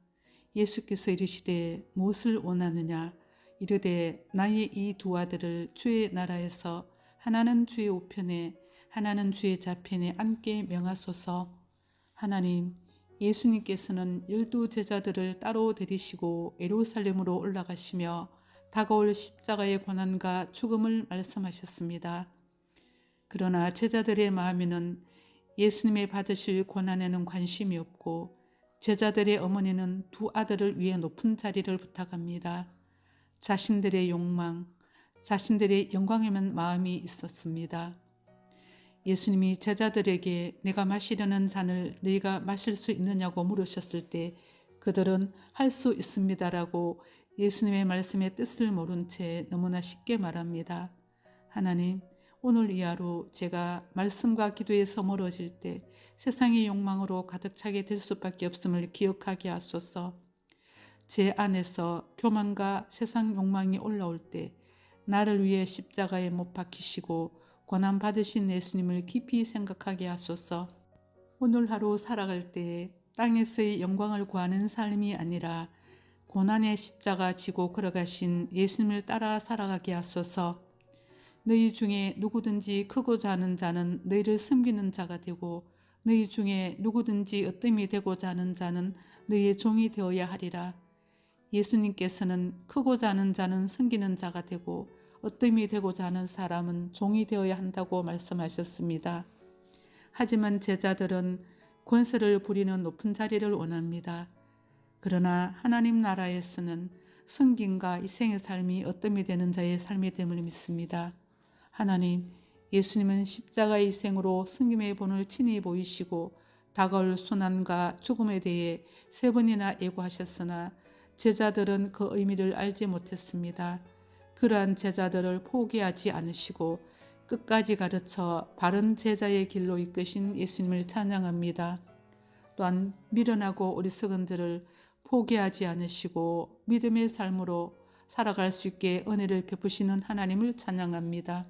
Speaker 1: 예수께서 이르시되 무엇을 원하느냐? 이르되 나의 이 2 아들을 주의 나라에서 하나는 주의 우편에 하나는 주의 좌편에 앉게 명하소서. 하나님, 예수님께서는 12 제자들을 따로 데리시고 예루살렘으로 올라가시며 다가올 십자가의 고난과 죽음을 말씀하셨습니다. 그러나 제자들의 마음에는 예수님의 받으실 고난에는 관심이 없고 제자들의 어머니는 2 아들을 위해 높은 자리를 부탁합니다. 자신들의 욕망, 자신들의 영광에만 마음이 있었습니다. 예수님이 제자들에게 내가 마시려는 잔을 너희가 마실 수 있느냐고 물으셨을 때 그들은 할 수 있습니다라고 예수님의 말씀의 뜻을 모른 채 너무나 쉽게 말합니다. 하나님, 오늘 이 하루 제가 말씀과 기도에서 멀어질 때 세상의 욕망으로 가득 차게 될 수밖에 없음을 기억하게 하소서. 제 안에서 교만과 세상 욕망이 올라올 때 나를 위해 십자가에 못 박히시고 고난 받으신 예수님을 깊이 생각하게 하소서. 오늘 하루 살아갈 때 땅에서의 영광을 구하는 삶이 아니라 고난의 십자가 지고 걸어가신 예수님을 따라 살아가게 하소서. 너희 중에 누구든지 크고자 하는 자는 너희를 섬기는 자가 되고 너희 중에 누구든지 으뜸이 되고자 하는 자는 너희의 종이 되어야 하리라. 예수님께서는 크고자 하는 자는 섬기는 자가 되고 으뜸이 되고자 하는 사람은 종이 되어야 한다고 말씀하셨습니다. 하지만 제자들은 권세를 부리는 높은 자리를 원합니다. 그러나 하나님 나라에서는 성김과 희생의 삶이 으뜸이 되는 자의 삶이 됨을 믿습니다. 하나님, 예수님은 십자가의 희생으로 성김의 본을 친히 보이시고 다가올 순환과 죽음에 대해 3번이나 예고하셨으나 제자들은 그 의미를 알지 못했습니다. 그러한 제자들을 포기하지 않으시고 끝까지 가르쳐 바른 제자의 길로 이끄신 예수님을 찬양합니다. 또한 미련하고 어리석은 자를 포기하지 않으시고 믿음의 삶으로 살아갈 수 있게 은혜를 베푸시는 하나님을 찬양합니다.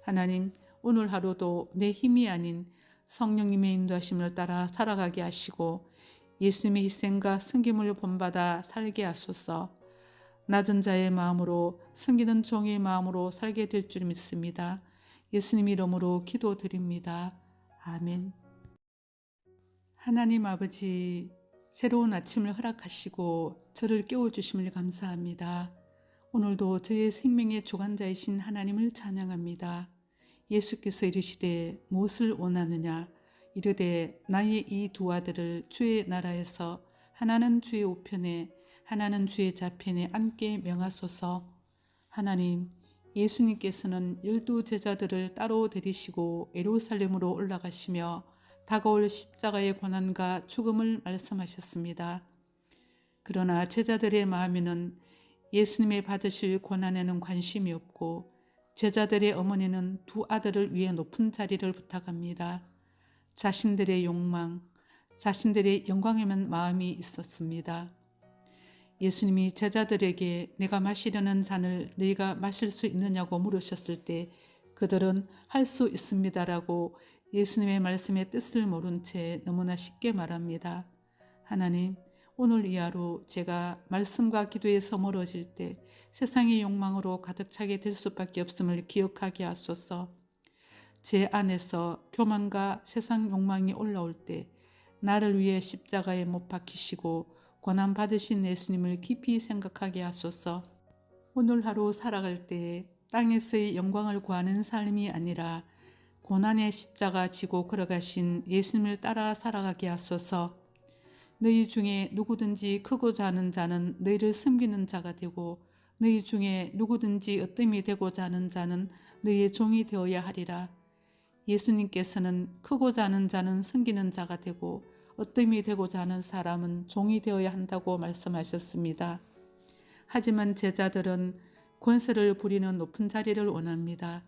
Speaker 1: 하나님, 오늘 하루도 내 힘이 아닌 성령님의 인도하심을 따라 살아가게 하시고 예수님의 희생과 섬김을 본받아 살게 하소서. 낮은 자의 마음으로 섬기는 종의 마음으로 살게 될 줄 믿습니다. 예수님 이름으로 기도드립니다. 아멘. 하나님 아버지, 새로운 아침을 허락하시고 저를 깨워주심을 감사합니다. 오늘도 저의 생명의 주관자이신 하나님을 찬양합니다. 예수께서 이르시되 무엇을 원하느냐? 이르되 나의 이 두 아들을 주의 나라에서 하나는 주의 우편에 하나는 주의 좌편에 앉게 명하소서. 하나님, 예수님께서는 12 제자들을 따로 데리시고 예루살렘으로 올라가시며 다가올 십자가의 고난과 죽음을 말씀하셨습니다. 그러나 제자들의 마음에는 예수님의 받으실 고난에는 관심이 없고 제자들의 어머니는 2 아들을 위해 높은 자리를 부탁합니다. 자신들의 욕망, 자신들의 영광에만 마음이 있었습니다. 예수님이 제자들에게 내가 마시려는 잔을 너희가 마실 수 있느냐고 물으셨을 때 그들은 할 수 있습니다라고 예수님의 말씀의 뜻을 모른 채 너무나 쉽게 말합니다. 하나님, 오늘 이 하루 제가 말씀과 기도에서 멀어질 때 세상의 욕망으로 가득 차게 될 수밖에 없음을 기억하게 하소서. 제 안에서 교만과 세상 욕망이 올라올 때 나를 위해 십자가에 못 박히시고 고난 받으신 예수님을 깊이 생각하게 하소서. 오늘 하루 살아갈 때 땅에서의 영광을 구하는 삶이 아니라 고난의 십자가 지고 걸어가신 예수님을 따라 살아가게 하소서. 너희 중에 누구든지 크고자 하는 자는 너희를 섬기는 자가 되고 너희 중에 누구든지 으뜸이 되고자 하는 자는 너희의 종이 되어야 하리라. 예수님께서는 크고자 하는 자는 섬기는 자가 되고 으뜸이 되고자 하는 사람은 종이 되어야 한다고 말씀하셨습니다. 하지만 제자들은 권세를 부리는 높은 자리를 원합니다.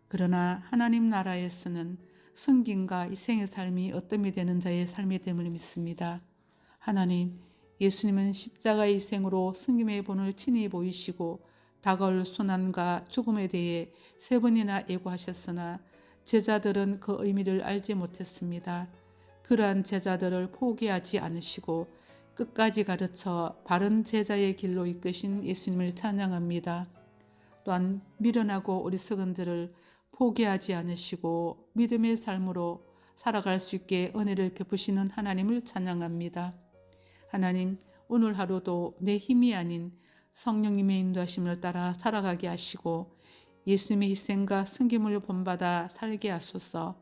Speaker 1: 그러나 하나님 나라에서는 섬김과 희생의 삶이 으뜸이 되는 자의 삶이 됨을 믿습니다. 하나님, 예수님은 십자가의 희생으로 섬김의 본을 친히 보이시고 다가올 순환과 죽음에 대해 3번이나 예고하셨으나 제자들은 그 의미를 알지 못했습니다. 그러한 제자들을 포기하지 않으시고 끝까지 가르쳐 바른 제자의 길로 이끄신 예수님을 찬양합니다. 또한 미련하고 어리석은 자를 포기하지 않으시고 믿음의 삶으로 살아갈 수 있게 은혜를 베푸시는 하나님을 찬양합니다. 하나님, 오늘 하루도 내 힘이 아닌 성령님의 인도하심을 따라 살아가게 하시고 예수님의 희생과 섬김을 본받아 살게 하소서.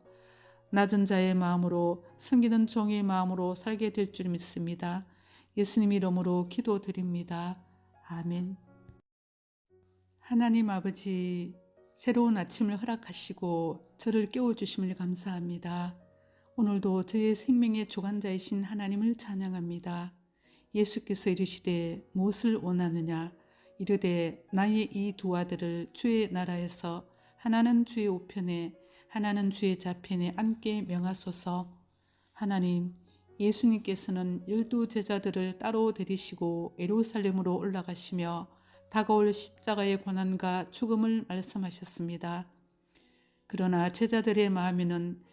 Speaker 1: 낮은 자의 마음으로 섬기는 종의 마음으로 살게 될 줄 믿습니다. 예수님 이름으로 기도드립니다. 아멘. 하나님 아버지, 새로운 아침을 허락하시고 저를 깨워주심을 감사합니다. 오늘도 저의 생명의 주관자이신 하나님을 찬양합니다. 예수께서 이르시되 무엇을 원하느냐? 이르되 나의 이 2 아들을 주의 나라에서 하나는 주의 우편에 하나는 주의 좌편에 앉게 명하소서. 하나님, 예수님께서는 12제자들을 따로 데리시고 예루살렘으로 올라가시며 다가올 십자가의 고난과 죽음을 말씀하셨습니다. 그러나 제자들의 마음에는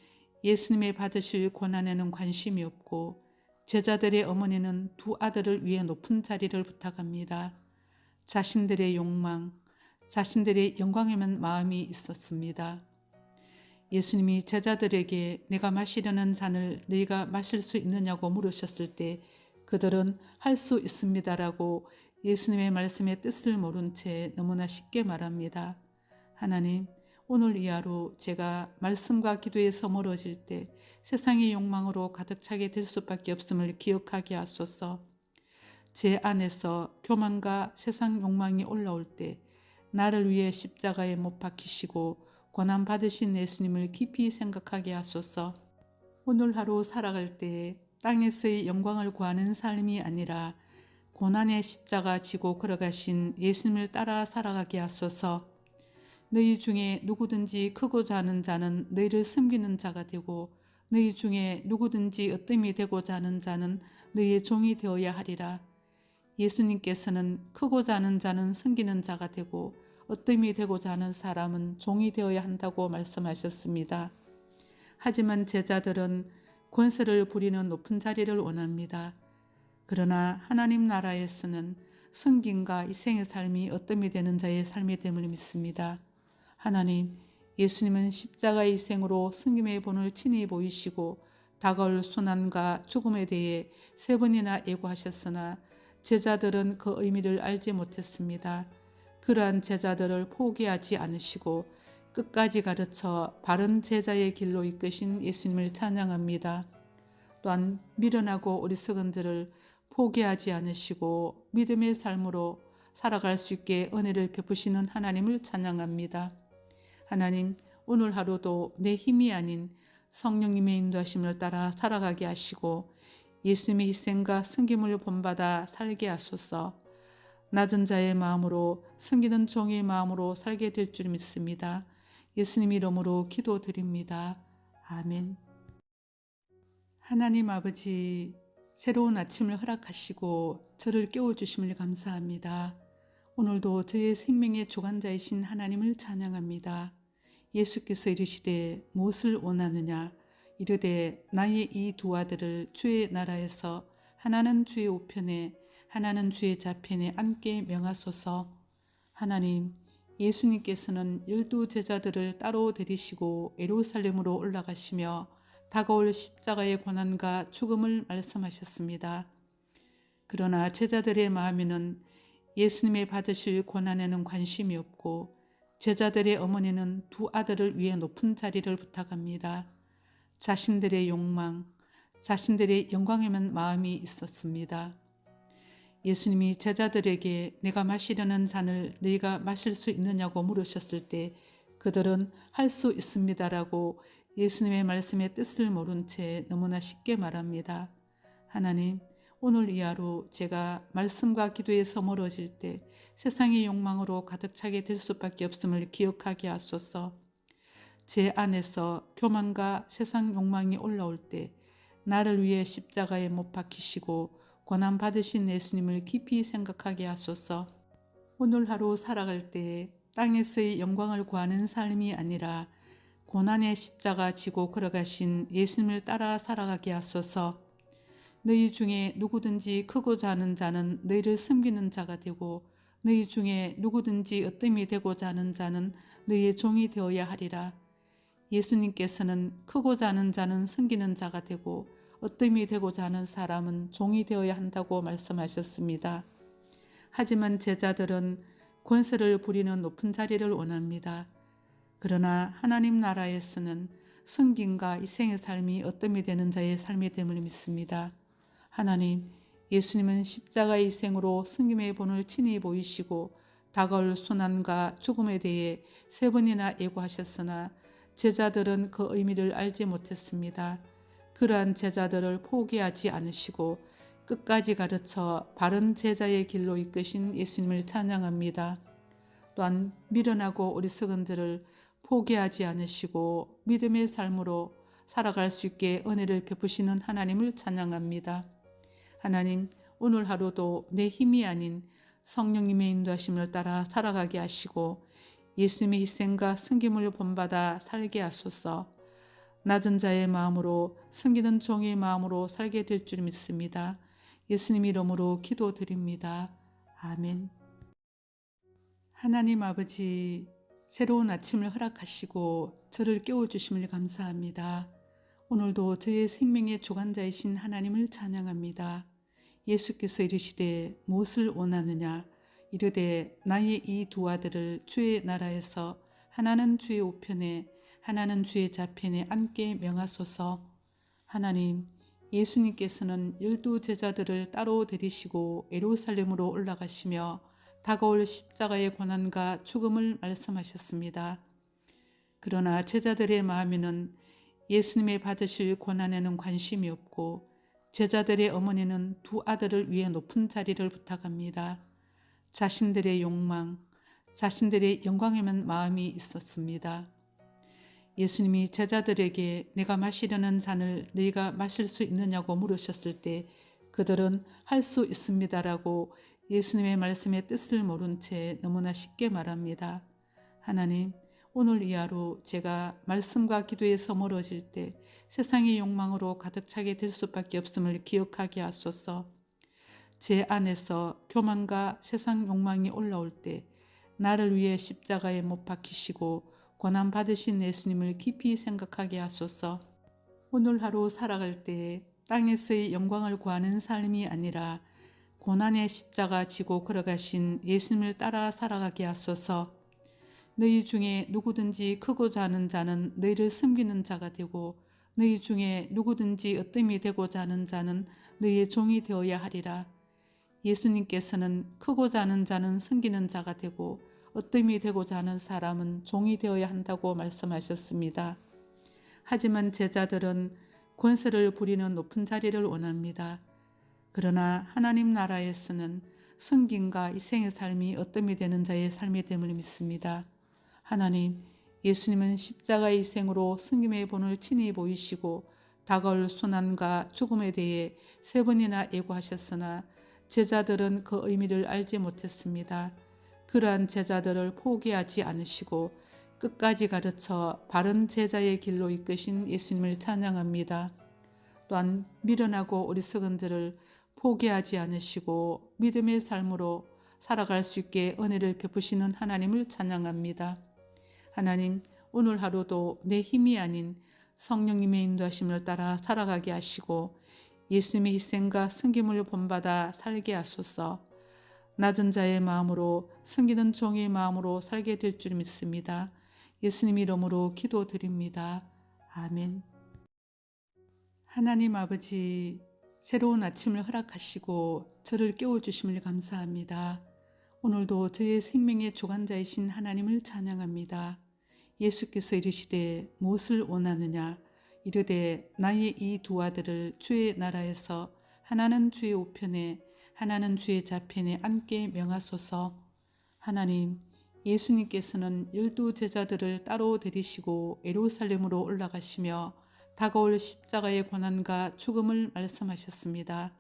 Speaker 1: 예수님의 받으실 고난에는 관심이 없고 제자들의 어머니는 두 아들을 위해 높은 자리를 부탁합니다. 자신들의 욕망, 자신들의 영광에만 마음이 있었습니다. 예수님이 제자들에게 내가 마시려는 잔을 너희가 마실 수 있느냐고 물으셨을 때 그들은 할 수 있습니다라고 예수님의 말씀의 뜻을 모른 채 너무나 쉽게 말합니다. 하나님, 오늘 이 하루 제가 말씀과 기도에서 멀어질 때 세상의 욕망으로 가득 차게 될 수밖에 없음을 기억하게 하소서. 제 안에서 교만과 세상 욕망이 올라올 때 나를 위해 십자가에 못 박히시고 고난 받으신 예수님을 깊이 생각하게 하소서. 오늘 하루 살아갈 때 땅에서의 영광을 구하는 삶이 아니라 고난의 십자가 지고 걸어가신 예수님을 따라 살아가게 하소서. 너희 중에 누구든지 크고자 하는 자는 너희를 섬기는 자가 되고 너희 중에 누구든지 으뜸이 되고자 하는 자는 너희의 종이 되어야 하리라. 예수님께서는 크고자 하는 자는 섬기는 자가 되고 으뜸이 되고자 하는 사람은 종이 되어야 한다고 말씀하셨습니다. 하지만 제자들은 권세를 부리는 높은 자리를 원합니다. 그러나 하나님 나라에서는 섬김과 희생의 삶이 으뜸이 되는 자의 삶이 됨을 믿습니다. 하나님, 예수님은 십자가의 희생으로 섬김의 본을 친히 보이시고 다가올 순환과 죽음에 대해 3번이나 예고하셨으나 제자들은 그 의미를 알지 못했습니다. 그러한 제자들을 포기하지 않으시고 끝까지 가르쳐 바른 제자의 길로 이끄신 예수님을 찬양합니다. 또한 미련하고 어리석은 자를 포기하지 않으시고 믿음의 삶으로 살아갈 수 있게 은혜를 베푸시는 하나님을 찬양합니다. 하나님, 오늘 하루도 내 힘이 아닌 성령님의 인도하심을 따라 살아가게 하시고 예수님의 희생과 섬김을 본받아 살게 하소서. 낮은 자의 마음으로 섬기는 종의 마음으로 살게 될 줄 믿습니다. 예수님 이름으로 기도드립니다. 아멘. 하나님 아버지, 새로운 아침을 허락하시고 저를 깨워주심을 감사합니다. 오늘도 저의 생명의 주관자이신 하나님을 찬양합니다. 예수께서 이르시되 무엇을 원하느냐? 이르되 나의 이 두 아들을 주의 나라에서 하나는 주의 우편에 하나는 주의 좌편에 앉게 명하소서. 하나님, 예수님께서는 12제자들을 따로 데리시고 예루살렘으로 올라가시며 다가올 십자가의 고난과 죽음을 말씀하셨습니다. 그러나 제자들의 마음에는 예수님의 받으실 고난에는 관심이 없고 제자들의 어머니는 두 아들을 위해 높은 자리를 부탁합니다. 자신들의 욕망, 자신들의 영광에만 마음이 있었습니다. 예수님이 제자들에게 내가 마시려는 잔을 너희가 마실 수 있느냐고 물으셨을 때 그들은 할 수 있습니다라고 예수님의 말씀의 뜻을 모른 채 너무나 쉽게 말합니다. 하나님, 오늘 이 하루 제가 말씀과 기도에서 멀어질 때 세상의 욕망으로 가득 차게 될 수밖에 없음을 기억하게 하소서. 제 안에서 교만과 세상 욕망이 올라올 때 나를 위해 십자가에 못 박히시고 고난 받으신 예수님을 깊이 생각하게 하소서. 오늘 하루 살아갈 때 땅에서의 영광을 구하는 삶이 아니라 고난의 십자가 지고 걸어가신 예수님을 따라 살아가게 하소서. 너희 중에 누구든지 크고자 하는 자는 너희를 섬기는 자가 되고 너희 중에 누구든지 으뜸이 되고자 하는 자는 너희의 종이 되어야 하리라. 예수님께서는 크고자 하는 자는 섬기는 자가 되고 으뜸이 되고자 하는 사람은 종이 되어야 한다고 말씀하셨습니다. 하지만 제자들은 권세를 부리는 높은 자리를 원합니다. 그러나 하나님 나라에서는 섬김과 희생의 삶이 으뜸이 되는 자의 삶이 됨을 믿습니다. 하나님, 예수님은 십자가의 희생으로 섬김의 본을 친히 보이시고 다가올 순환과 죽음에 대해 3번이나 예고하셨으나 제자들은 그 의미를 알지 못했습니다. 그러한 제자들을 포기하지 않으시고 끝까지 가르쳐 바른 제자의 길로 이끄신 예수님을 찬양합니다. 또한 미련하고 어리석은 자를 포기하지 않으시고 믿음의 삶으로 살아갈 수 있게 은혜를 베푸시는 하나님을 찬양합니다. 하나님, 오늘 하루도 내 힘이 아닌 성령님의 인도하심을 따라 살아가게 하시고 예수님의 희생과 승김을 본받아 살게 하소서. 낮은 자의 마음으로 섬기는 종의 마음으로 살게 될 줄 믿습니다. 예수님 이름으로 기도드립니다. 아멘. 하나님 아버지, 새로운 아침을 허락하시고 저를 깨워주심을 감사합니다. 오늘도 저의 생명의 주관자이신 하나님을 찬양합니다. 예수께서 이르시되 무엇을 원하느냐 이르되 나의 이 두 아들을 주의 나라에서 하나는 주의 우편에 하나는 주의 좌편에 앉게 명하소서. 하나님, 예수님께서는 12 제자들을 따로 데리시고 예루살렘으로 올라가시며 다가올 십자가의 고난과 죽음을 말씀하셨습니다. 그러나 제자들의 마음에는 예수님의 받으실 고난에는 관심이 없고 제자들의 어머니는 두 아들을 위해 높은 자리를 부탁합니다. 자신들의 욕망, 자신들의 영광에만 마음이 있었습니다. 예수님이 제자들에게 내가 마시려는 잔을 너희가 마실 수 있느냐고 물으셨을 때 그들은 할 수 있습니다라고 예수님의 말씀의 뜻을 모른 채 너무나 쉽게 말합니다. 하나님, 오늘 이 하루 제가 말씀과 기도에서 멀어질 때 세상의 욕망으로 가득 차게 될 수밖에 없음을 기억하게 하소서. 제 안에서 교만과 세상 욕망이 올라올 때 나를 위해 십자가에 못 박히시고 고난 받으신 예수님을 깊이 생각하게 하소서. 오늘 하루 살아갈 때 땅에서의 영광을 구하는 삶이 아니라 고난의 십자가 지고 걸어가신 예수님을 따라 살아가게 하소서. 너희 중에 누구든지 크고자 하는 자는 너희를 섬기는 자가 되고 너희 중에 누구든지 어뜸이 되고자 하는 자는 너희의 종이 되어야 하리라. 예수님께서는 크고자 하는 자는 섬기는 자가 되고 어뜸이 되고자 하는 사람은 종이 되어야 한다고 말씀하셨습니다. 하지만 제자들은 권세를 부리는 높은 자리를 원합니다. 그러나 하나님 나라에서는 섬김과 희생의 삶이 어뜸이 되는 자의 삶이 됨을 믿습니다. 하나님, 예수님은 십자가의 희생으로 섬김의 본을 친히 보이시고 다가올 순환과 죽음에 대해 3번이나 예고하셨으나 제자들은 그 의미를 알지 못했습니다. 그러한 제자들을 포기하지 않으시고 끝까지 가르쳐 바른 제자의 길로 이끄신 예수님을 찬양합니다. 또한 미련하고 어리석은 자를 포기하지 않으시고 믿음의 삶으로 살아갈 수 있게 은혜를 베푸시는 하나님을 찬양합니다. 하나님, 오늘 하루도 내 힘이 아닌 성령님의 인도하심을 따라 살아가게 하시고 예수님의 희생과 섬김을 본받아 살게 하소서. 낮은 자의 마음으로 섬기는 종의 마음으로 살게 될 줄 믿습니다. 예수님 이름으로 기도드립니다. 아멘. 하나님 아버지, 새로운 아침을 허락하시고 저를 깨워주심을 감사합니다. 오늘도 저의 생명의 주관자이신 하나님을 찬양합니다. 예수께서 이르시되 무엇을 원하느냐 이르되 나의 이 두 아들을 주의 나라에서 하나는 주의 우편에 하나는 주의 좌편에 앉게 명하소서. 하나님, 예수님께서는 12 제자들을 따로 데리시고 예루살렘으로 올라가시며 다가올 십자가의 고난과 죽음을 말씀하셨습니다.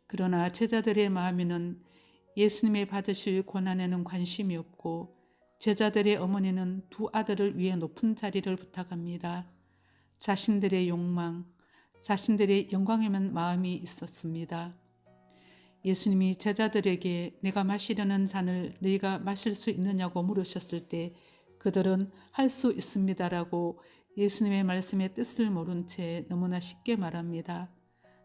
Speaker 1: 그러나 제자들의 마음에는 예수님의 받으실 고난에는 관심이 없고 제자들의 어머니는 두 아들을 위해 높은 자리를 부탁합니다. 자신들의 욕망, 자신들의 영광에만 마음이 있었습니다. 예수님이 제자들에게 내가 마시려는 잔을 너희가 마실 수 있느냐고 물으셨을 때 그들은 할 수 있습니다라고 예수님의 말씀의 뜻을 모른 채 너무나 쉽게 말합니다.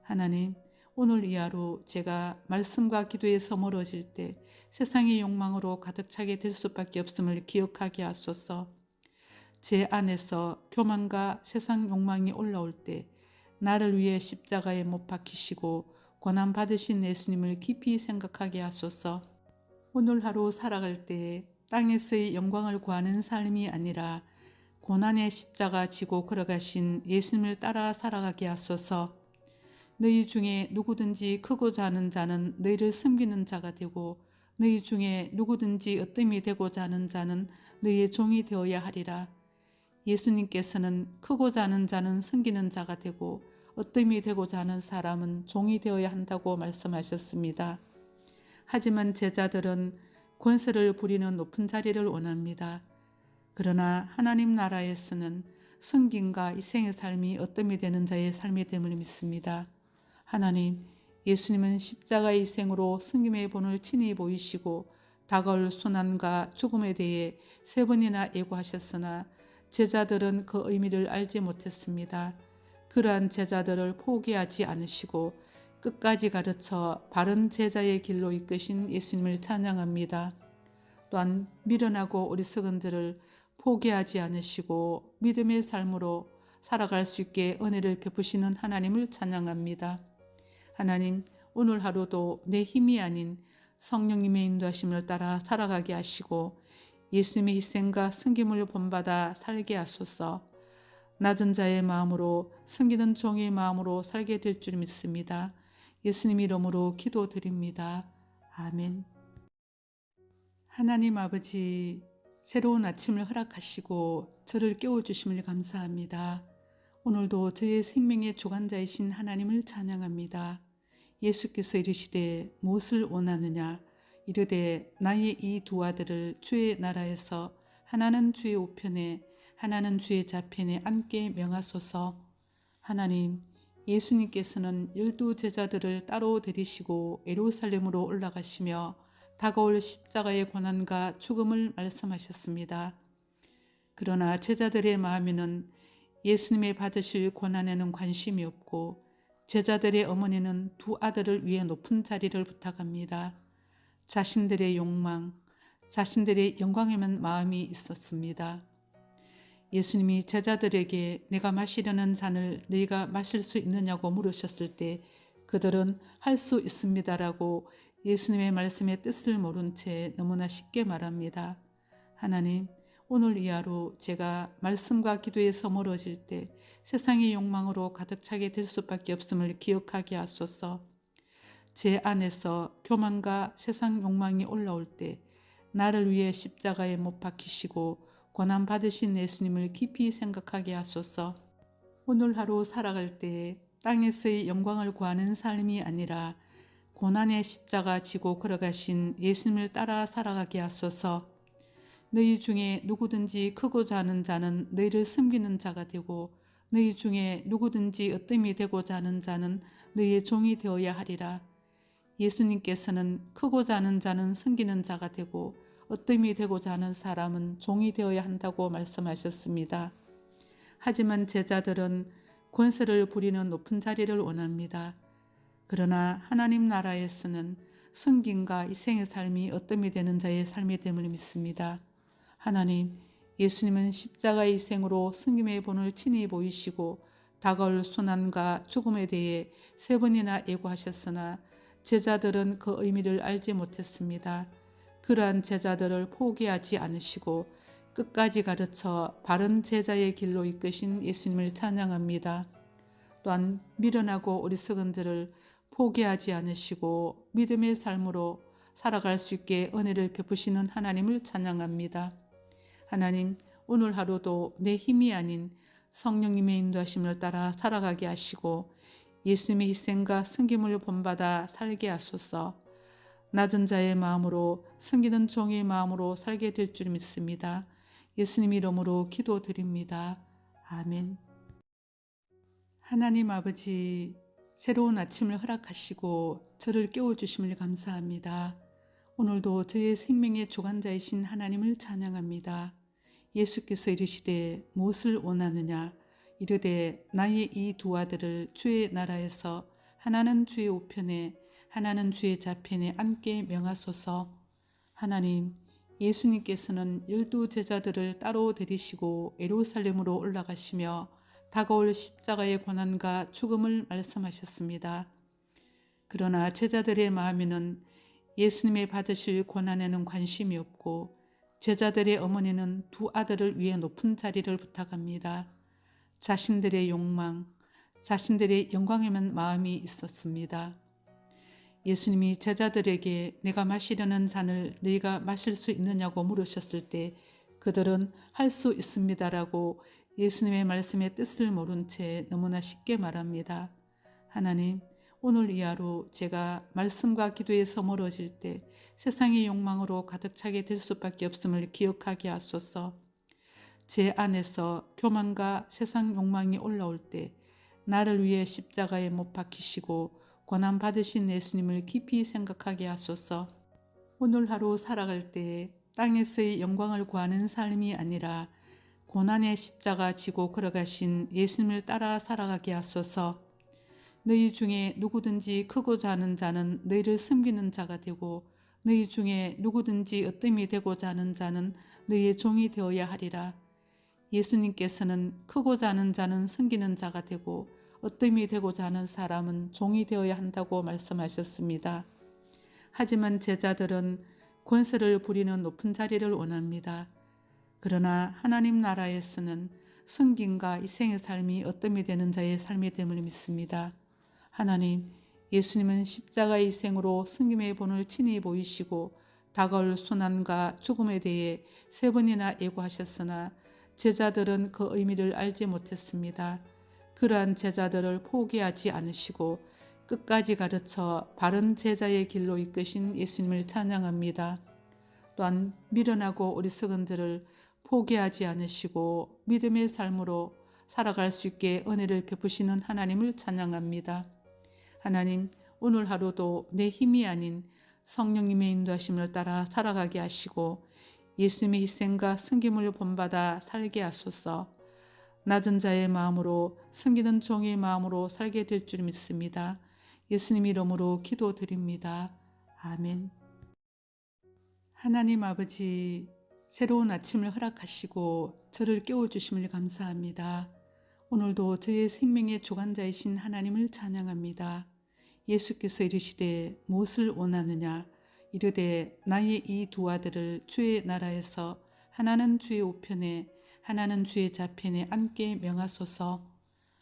Speaker 1: 하나님, 오늘 이 하루 제가 말씀과 기도에서 멀어질 때 세상의 욕망으로 가득 차게 될 수밖에 없음을 기억하게 하소서. 제 안에서 교만과 세상 욕망이 올라올 때 나를 위해 십자가에 못 박히시고 고난 받으신 예수님을 깊이 생각하게 하소서. 오늘 하루 살아갈 때 땅에서의 영광을 구하는 삶이 아니라 고난의 십자가 지고 걸어가신 예수님을 따라 살아가게 하소서. 너희 중에 누구든지 크고자 하는 자는 너희를 섬기는 자가 되고 너희 중에 누구든지 어뜸이 되고자 하는 자는 너희의 종이 되어야 하리라. 예수님께서는 크고자 하는 자는 섬기는 자가 되고 어뜸이 되고자 하는 사람은 종이 되어야 한다고 말씀하셨습니다. 하지만 제자들은 권세를 부리는 높은 자리를 원합니다. 그러나 하나님 나라에서는 성김과 희생의 삶이 어뜸이 되는 자의 삶이 됨을 믿습니다. 하나님, 예수님은 십자가의 희생으로 성김의 본을 친히 보이시고 다가올 순환과 죽음에 대해 3번이나 예고하셨으나 제자들은 그 의미를 알지 못했습니다. 그러한 제자들을 포기하지 않으시고 끝까지 가르쳐 바른 제자의 길로 이끄신 예수님을 찬양합니다. 또한 미련하고 어리석은 자를 포기하지 않으시고 믿음의 삶으로 살아갈 수 있게 은혜를 베푸시는 하나님을 찬양합니다. 하나님, 오늘 하루도 내 힘이 아닌 성령님의 인도하심을 따라 살아가게 하시고 예수님의 희생과 섬김을 본받아 살게 하소서. 낮은 자의 마음으로 섬기는 종의 마음으로 살게 될 줄 믿습니다. 예수님 이름으로 기도드립니다. 아멘. 하나님 아버지, 새로운 아침을 허락하시고 저를 깨워주심을 감사합니다. 오늘도 저의 생명의 주관자이신 하나님을 찬양합니다. 예수께서 이르시되 무엇을 원하느냐 이르되 나의 이 두 아들을 주의 나라에서 하나는 주의 우편에 하나는 주의 좌편에 앉게 명하소서. 하나님, 예수님께서는 12 제자들을 따로 데리시고 예루살렘으로 올라가시며 다가올 십자가의 고난과 죽음을 말씀하셨습니다. 그러나 제자들의 마음에는 예수님의 받으실 고난에는 관심이 없고 제자들의 어머니는 두 아들을 위해 높은 자리를 부탁합니다. 자신들의 욕망, 자신들의 영광에만 마음이 있었습니다. 예수님이 제자들에게 내가 마시려는 잔을 너희가 마실 수 있느냐고 물으셨을 때 그들은 할 수 있습니다라고 예수님의 말씀의 뜻을 모른 채 너무나 쉽게 말합니다. 하나님, 오늘 이 하루 제가 말씀과 기도에서 멀어질 때 세상의 욕망으로 가득 차게 될 수밖에 없음을 기억하게 하소서. 제 안에서 교만과 세상 욕망이 올라올 때 나를 위해 십자가에 못 박히시고 고난 받으신 예수님을 깊이 생각하게 하소서. 오늘 하루 살아갈 때 땅에서의 영광을 구하는 삶이 아니라 고난의 십자가 지고 걸어가신 예수님을 따라 살아가게 하소서. 너희 중에 누구든지 크고자 하는 자는 너희를 섬기는 자가 되고 너희 중에 누구든지 으뜸이 되고자 하는 자는 너희의 종이 되어야 하리라. 예수님께서는 크고자 하는 자는 섬기는 자가 되고 으뜸이 되고자 하는 사람은 종이 되어야 한다고 말씀하셨습니다. 하지만 제자들은 권세를 부리는 높은 자리를 원합니다. 그러나 하나님 나라에서는 섬김과 희생의 삶이 으뜸이 되는 자의 삶이 됨을 믿습니다. 하나님, 예수님은 십자가의 희생으로 섬김의 본을 친히 보이시고 다가올 순환과 죽음에 대해 3번이나 예고하셨으나 제자들은 그 의미를 알지 못했습니다. 그러한 제자들을 포기하지 않으시고 끝까지 가르쳐 바른 제자의 길로 이끄신 예수님을 찬양합니다. 또한 미련하고 어리석은 자를 포기하지 않으시고 믿음의 삶으로 살아갈 수 있게 은혜를 베푸시는 하나님을 찬양합니다. 하나님, 오늘 하루도 내 힘이 아닌 성령님의 인도하심을 따라 살아가게 하시고 예수님의 희생과 섬김을 본받아 살게 하소서. 낮은 자의 마음으로 섬기는 종의 마음으로 살게 될 줄 믿습니다. 예수님 이름으로 기도드립니다. 아멘. 하나님 아버지, 새로운 아침을 허락하시고 저를 깨워주심을 감사합니다. 오늘도 저의 생명의 주관자이신 하나님을 찬양합니다. 예수께서 이르시되 무엇을 원하느냐 이르되 나의 이 두 아들을 주의 나라에서 하나는 주의 우편에 하나는 주의 좌편에 앉게 명하소서. 하나님, 예수님께서는 12 제자들을 따로 데리시고 예루살렘으로 올라가시며 다가올 십자가의 고난과 죽음을 말씀하셨습니다. 그러나 제자들의 마음에는 예수님의 받으실 고난에는 관심이 없고 제자들의 어머니는 두 아들을 위해 높은 자리를 부탁합니다. 자신들의 욕망, 자신들의 영광에만 마음이 있었습니다. 예수님이 제자들에게 내가 마시려는 잔을 너희가 마실 수 있느냐고 물으셨을 때 그들은 할 수 있습니다라고 예수님의 말씀의 뜻을 모른 채 너무나 쉽게 말합니다. 하나님, 오늘 이 하루 제가 말씀과 기도에서 멀어질 때 세상의 욕망으로 가득 차게 될 수밖에 없음을 기억하게 하소서. 제 안에서 교만과 세상 욕망이 올라올 때 나를 위해 십자가에 못 박히시고 고난 받으신 예수님을 깊이 생각하게 하소서. 오늘 하루 살아갈 때 땅에서의 영광을 구하는 삶이 아니라 고난의 십자가 지고 걸어가신 예수님을 따라 살아가게 하소서. 너희 중에 누구든지 크고자 하는 자는 너희를 섬기는 자가 되고 너희 중에 누구든지 으뜸이 되고자 하는 자는 너희의 종이 되어야 하리라. 예수님께서는 크고자 하는 자는 섬기는 자가 되고 으뜸이 되고자 하는 사람은 종이 되어야 한다고 말씀하셨습니다. 하지만 제자들은 권세를 부리는 높은 자리를 원합니다. 그러나 하나님 나라에서는 섬김과 희생의 삶이 으뜸이 되는 자의 삶이 됨을 믿습니다. 하나님, 예수님은 십자가의 희생으로 섬김의 본을 친히 보이시고 다가올 순환과 죽음에 대해 3번이나 예고하셨으나 제자들은 그 의미를 알지 못했습니다. 그러한 제자들을 포기하지 않으시고 끝까지 가르쳐 바른 제자의 길로 이끄신 예수님을 찬양합니다. 또한 미련하고 어리석은 자를 포기하지 않으시고 믿음의 삶으로 살아갈 수 있게 은혜를 베푸시는 하나님을 찬양합니다. 하나님, 오늘 하루도 내 힘이 아닌 성령님의 인도하심을 따라 살아가게 하시고 예수님의 희생과 섬김을 본받아 살게 하소서. 낮은 자의 마음으로 섬기는 종의 마음으로 살게 될 줄 믿습니다. 예수님 이름으로 기도드립니다. 아멘. 하나님 아버지, 새로운 아침을 허락하시고 저를 깨워주심을 감사합니다. 오늘도 저의 생명의 주관자이신 하나님을 찬양합니다. 예수께서 이르시되 무엇을 원하느냐? 이르되 나의 이 두 아들을 주의 나라에서 하나는 주의 우편에 하나는 주의 좌편에 앉게 명하소서.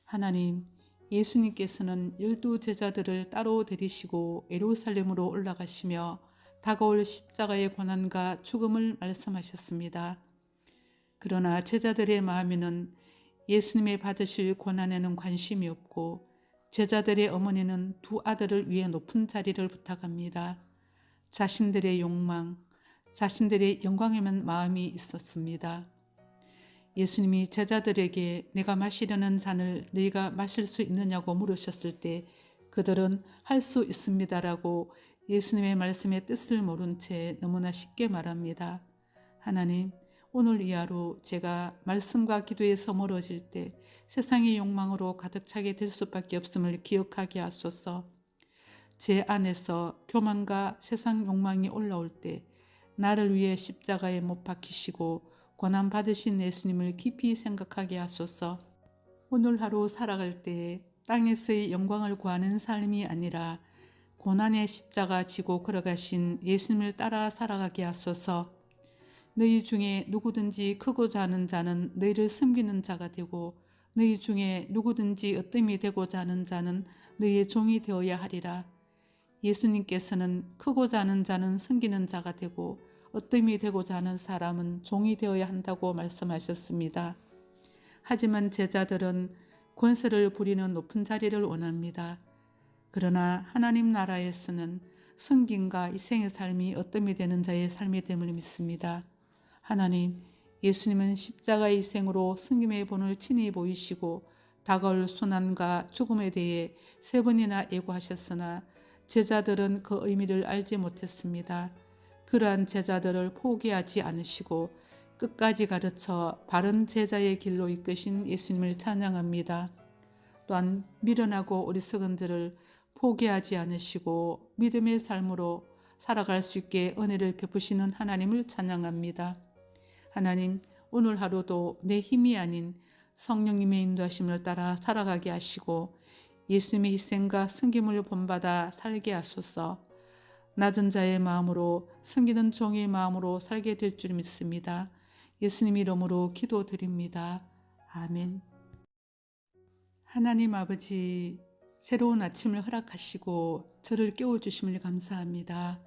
Speaker 1: 하나님, 예수님께서는 12 제자들을 따로 데리시고 예루살렘으로 올라가시며 다가올 십자가의 고난과 죽음을 말씀하셨습니다. 그러나 제자들의 마음에는 예수님의 받으실 고난에는 관심이 없고 제자들의 어머니는 2 아들을 위해 높은 자리를 부탁합니다. 자신들의 욕망, 자신들의 영광에만 마음이 있었습니다. 예수님이 제자들에게 내가 마시려는 잔을 너희가 마실 수 있느냐고 물으셨을 때 그들은 할 수 있습니다라고 예수님의 말씀의 뜻을 모른 채 너무나 쉽게 말합니다. 하나님, 오늘 이 하루 제가 말씀과 기도에서 멀어질 때 세상의 욕망으로 가득 차게 될 수밖에 없음을 기억하게 하소서. 제 안에서 교만과 세상 욕망이 올라올 때 나를 위해 십자가에 못 박히시고 고난 받으신 예수님을 깊이 생각하게 하소서. 오늘 하루 살아갈 때 땅에서의 영광을 구하는 삶이 아니라 고난의 십자가 지고 걸어가신 예수님을 따라 살아가게 하소서. 너희 중에 누구든지 크고자 하는 자는 너희를 섬기는 자가 되고 너희 중에 누구든지 으뜸이 되고자 하는 자는 너희의 종이 되어야 하리라. 예수님께서는 크고자 하는 자는 섬기는 자가 되고 으뜸이 되고자 하는 사람은 종이 되어야 한다고 말씀하셨습니다. 하지만 제자들은 권세를 부리는 높은 자리를 원합니다. 그러나 하나님 나라에서는 섬김과 희생의 삶이 으뜸이 되는 자의 삶이 됨을 믿습니다. 하나님, 예수님은 십자가의 희생으로 섬김의 본을 친히 보이시고 다가올 순환과 죽음에 대해 3번이나 예고하셨으나 제자들은 그 의미를 알지 못했습니다. 그러한 제자들을 포기하지 않으시고 끝까지 가르쳐 바른 제자의 길로 이끄신 예수님을 찬양합니다. 또한 미련하고 어리석은 자를 포기하지 않으시고 믿음의 삶으로 살아갈 수 있게 은혜를 베푸시는 하나님을 찬양합니다. 하나님, 오늘 하루도 내 힘이 아닌 성령님의 인도하심을 따라 살아가게 하시고 예수님의 희생과 섬김을 본받아 살게 하소서. 낮은 자의 마음으로 섬기는 종의 마음으로 살게 될 줄 믿습니다. 예수님 이름으로 기도드립니다. 아멘. 하나님 아버지, 새로운 아침을 허락하시고 저를 깨워주심을 감사합니다.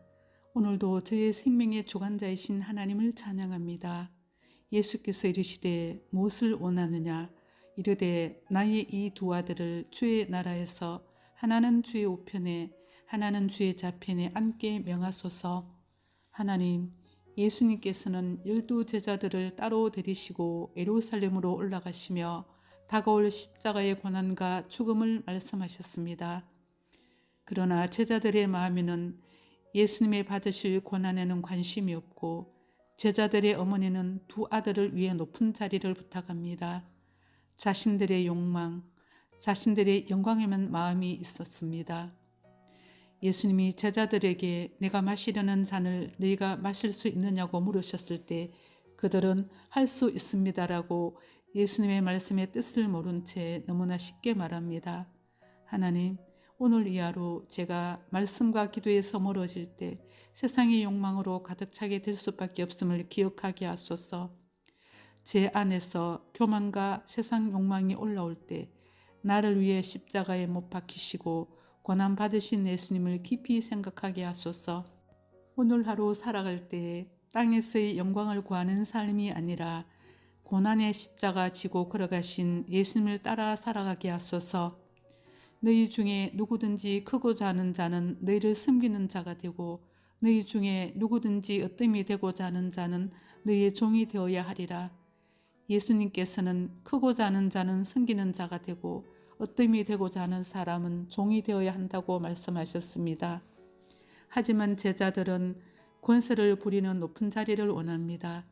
Speaker 1: 오늘도 저의 생명의 주관자이신 하나님을 찬양합니다. 예수께서 이르시되 무엇을 원하느냐 이르되 나의 이 두 아들을 주의 나라에서 하나는 주의 우편에 하나는 주의 좌편에 앉게 명하소서. 하나님, 예수님께서는 12 제자들을 따로 데리시고 예루살렘으로 올라가시며 다가올 십자가의 고난과 죽음을 말씀하셨습니다. 그러나 제자들의 마음에는 예수님의 받으실 고난에는 관심이 없고 제자들의 어머니는 두 아들을 위해 높은 자리를 부탁합니다. 자신들의 욕망, 자신들의 영광에만 마음이 있었습니다. 예수님이 제자들에게 내가 마시려는 잔을 너희가 마실 수 있느냐고 물으셨을 때 그들은 할 수 있습니다라고 예수님의 말씀의 뜻을 모른 채 너무나 쉽게 말합니다. 하나님, 오늘 이 하루 제가 말씀과 기도에서 멀어질 때 세상의 욕망으로 가득 차게 될 수밖에 없음을 기억하게 하소서. 제 안에서 교만과 세상 욕망이 올라올 때 나를 위해 십자가에 못 박히시고 고난 받으신 예수님을 깊이 생각하게 하소서. 오늘 하루 살아갈 때 땅에서의 영광을 구하는 삶이 아니라 고난의 십자가 지고 걸어가신 예수님을 따라 살아가게 하소서. 너희 중에 누구든지 크고자 하는 자는 너희를 섬기는 자가 되고 너희 중에 누구든지 으뜸이 되고자 하는 자는 너희의 종이 되어야 하리라. 예수님께서는 크고자 하는 자는 섬기는 자가 되고 으뜸이 되고자 하는 사람은 종이 되어야 한다고 말씀하셨습니다. 하지만 제자들은 권세를 부리는 높은 자리를 원합니다.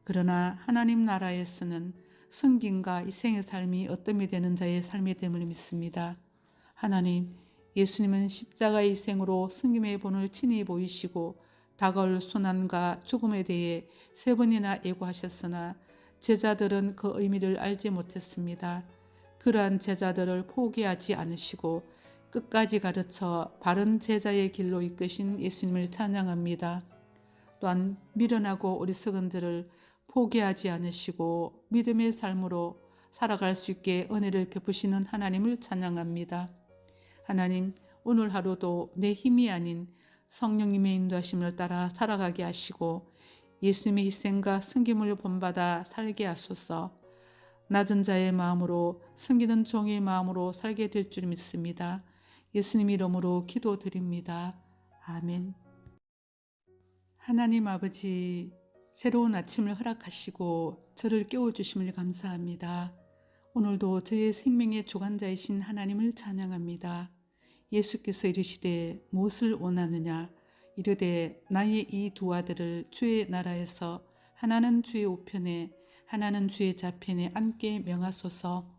Speaker 1: 그러나 하나님 나라에서는 승김과 이생의 삶이 으뜸이 되는 자의 삶이 됨을 믿습니다. 하나님, 예수님은 십자가의 희생으로 승김의 본을 친히 보이시고 다가올 순환과 죽음에 대해 3번이나 예고하셨으나 제자들은 그 의미를 알지 못했습니다. 그러한 제자들을 포기하지 않으시고 끝까지 가르쳐 바른 제자의 길로 이끄신 예수님을 찬양합니다. 또한 미련하고 어리석은 자를 포기하지 않으시고 믿음의 삶으로 살아갈 수 있게 은혜를 베푸시는 하나님을 찬양합니다. 하나님, 오늘 하루도 내 힘이 아닌 성령님의 인도하심을 따라 살아가게 하시고 예수님의 희생과 승김을 본받아 살게 하소서. 낮은 자의 마음으로 섬기는 종의 마음으로 살게 될 줄 믿습니다. 예수님 이름으로 기도드립니다. 아멘. 하나님 아버지, 새로운 아침을 허락하시고 저를 깨워주심을 감사합니다. 오늘도 저의 생명의 주관자이신 하나님을 찬양합니다. 예수께서 이르시되 무엇을 원하느냐 이르되 나의 이 두 아들을 주의 나라에서 하나는 주의 우편에 하나는 주의 좌편에 앉게 명하소서.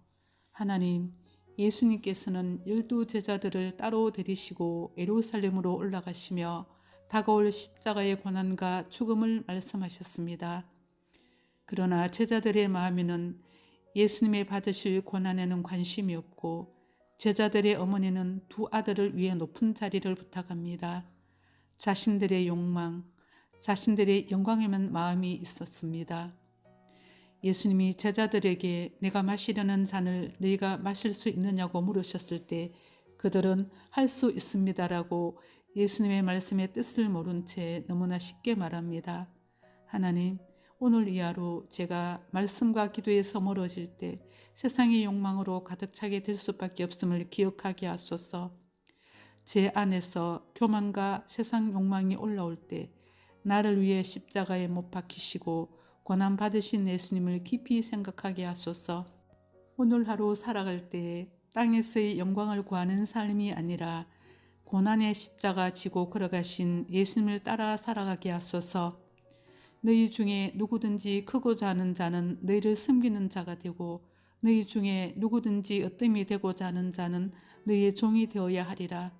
Speaker 1: 하나님, 예수님께서는 12 제자들을 따로 데리시고 예루살렘으로 올라가시며 다가올 십자가의 고난과 죽음을 말씀하셨습니다. 그러나 제자들의 마음에는 예수님의 받으실 고난에는 관심이 없고 제자들의 어머니는 두 아들을 위해 높은 자리를 부탁합니다. 자신들의 욕망, 자신들의 영광에만 마음이 있었습니다. 예수님이 제자들에게 내가 마시려는 잔을 너희가 마실 수 있느냐고 물으셨을 때 그들은 할 수 있습니다라고 예수님의 말씀의 뜻을 모른 채 너무나 쉽게 말합니다. 하나님, 오늘 이 하루 제가 말씀과 기도에서 멀어질 때 세상의 욕망으로 가득 차게 될 수밖에 없음을 기억하게 하소서. 제 안에서 교만과 세상 욕망이 올라올 때 나를 위해 십자가에 못 박히시고 고난 받으신 예수님을 깊이 생각하게 하소서. 오늘 하루 살아갈 때 땅에서의 영광을 구하는 삶이 아니라 고난의 십자가 지고 걸어가신 예수님을 따라 살아가게 하소서. 너희 중에 누구든지 크고자 하는 자는 너희를 섬기는 자가 되고 너희 중에 누구든지 으뜸이 되고자 하는 자는 너희의 종이 되어야 하리라.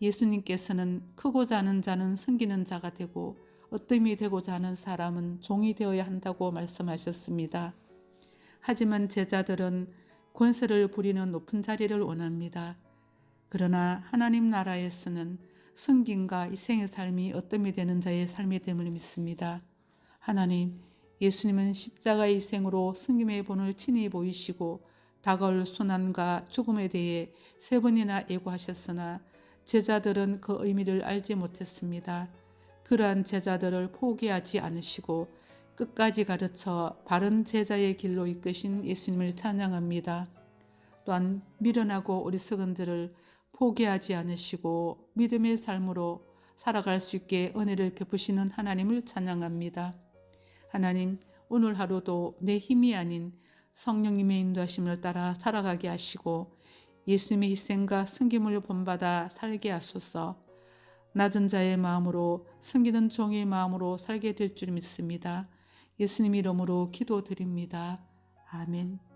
Speaker 1: 예수님께서는 크고자 하는 자는 섬기는 자가 되고 으뜸이 되고자 하는 사람은 종이 되어야 한다고 말씀하셨습니다. 하지만 제자들은 권세를 부리는 높은 자리를 원합니다. 그러나 하나님 나라에서는 승김과 희생의 삶이 으뜸이 되는 자의 삶이 됨을 믿습니다. 하나님, 예수님은 십자가의 희생으로 승김의 본을 친히 보이시고 다가올 순환과 죽음에 대해 3번이나 예고하셨으나 제자들은 그 의미를 알지 못했습니다. 그러한 제자들을 포기하지 않으시고 끝까지 가르쳐 바른 제자의 길로 이끄신 예수님을 찬양합니다. 또한 미련하고 어리석은 자를 포기하지 않으시고 믿음의 삶으로 살아갈 수 있게 은혜를 베푸시는 하나님을 찬양합니다. 하나님, 오늘 하루도 내 힘이 아닌 성령님의 인도하심을 따라 살아가게 하시고 예수님의 희생과 섬김을 본받아 살게 하소서. 낮은 자의 마음으로 섬기는 종의 마음으로 살게 될 줄 믿습니다. 예수님 이름으로 기도드립니다. 아멘.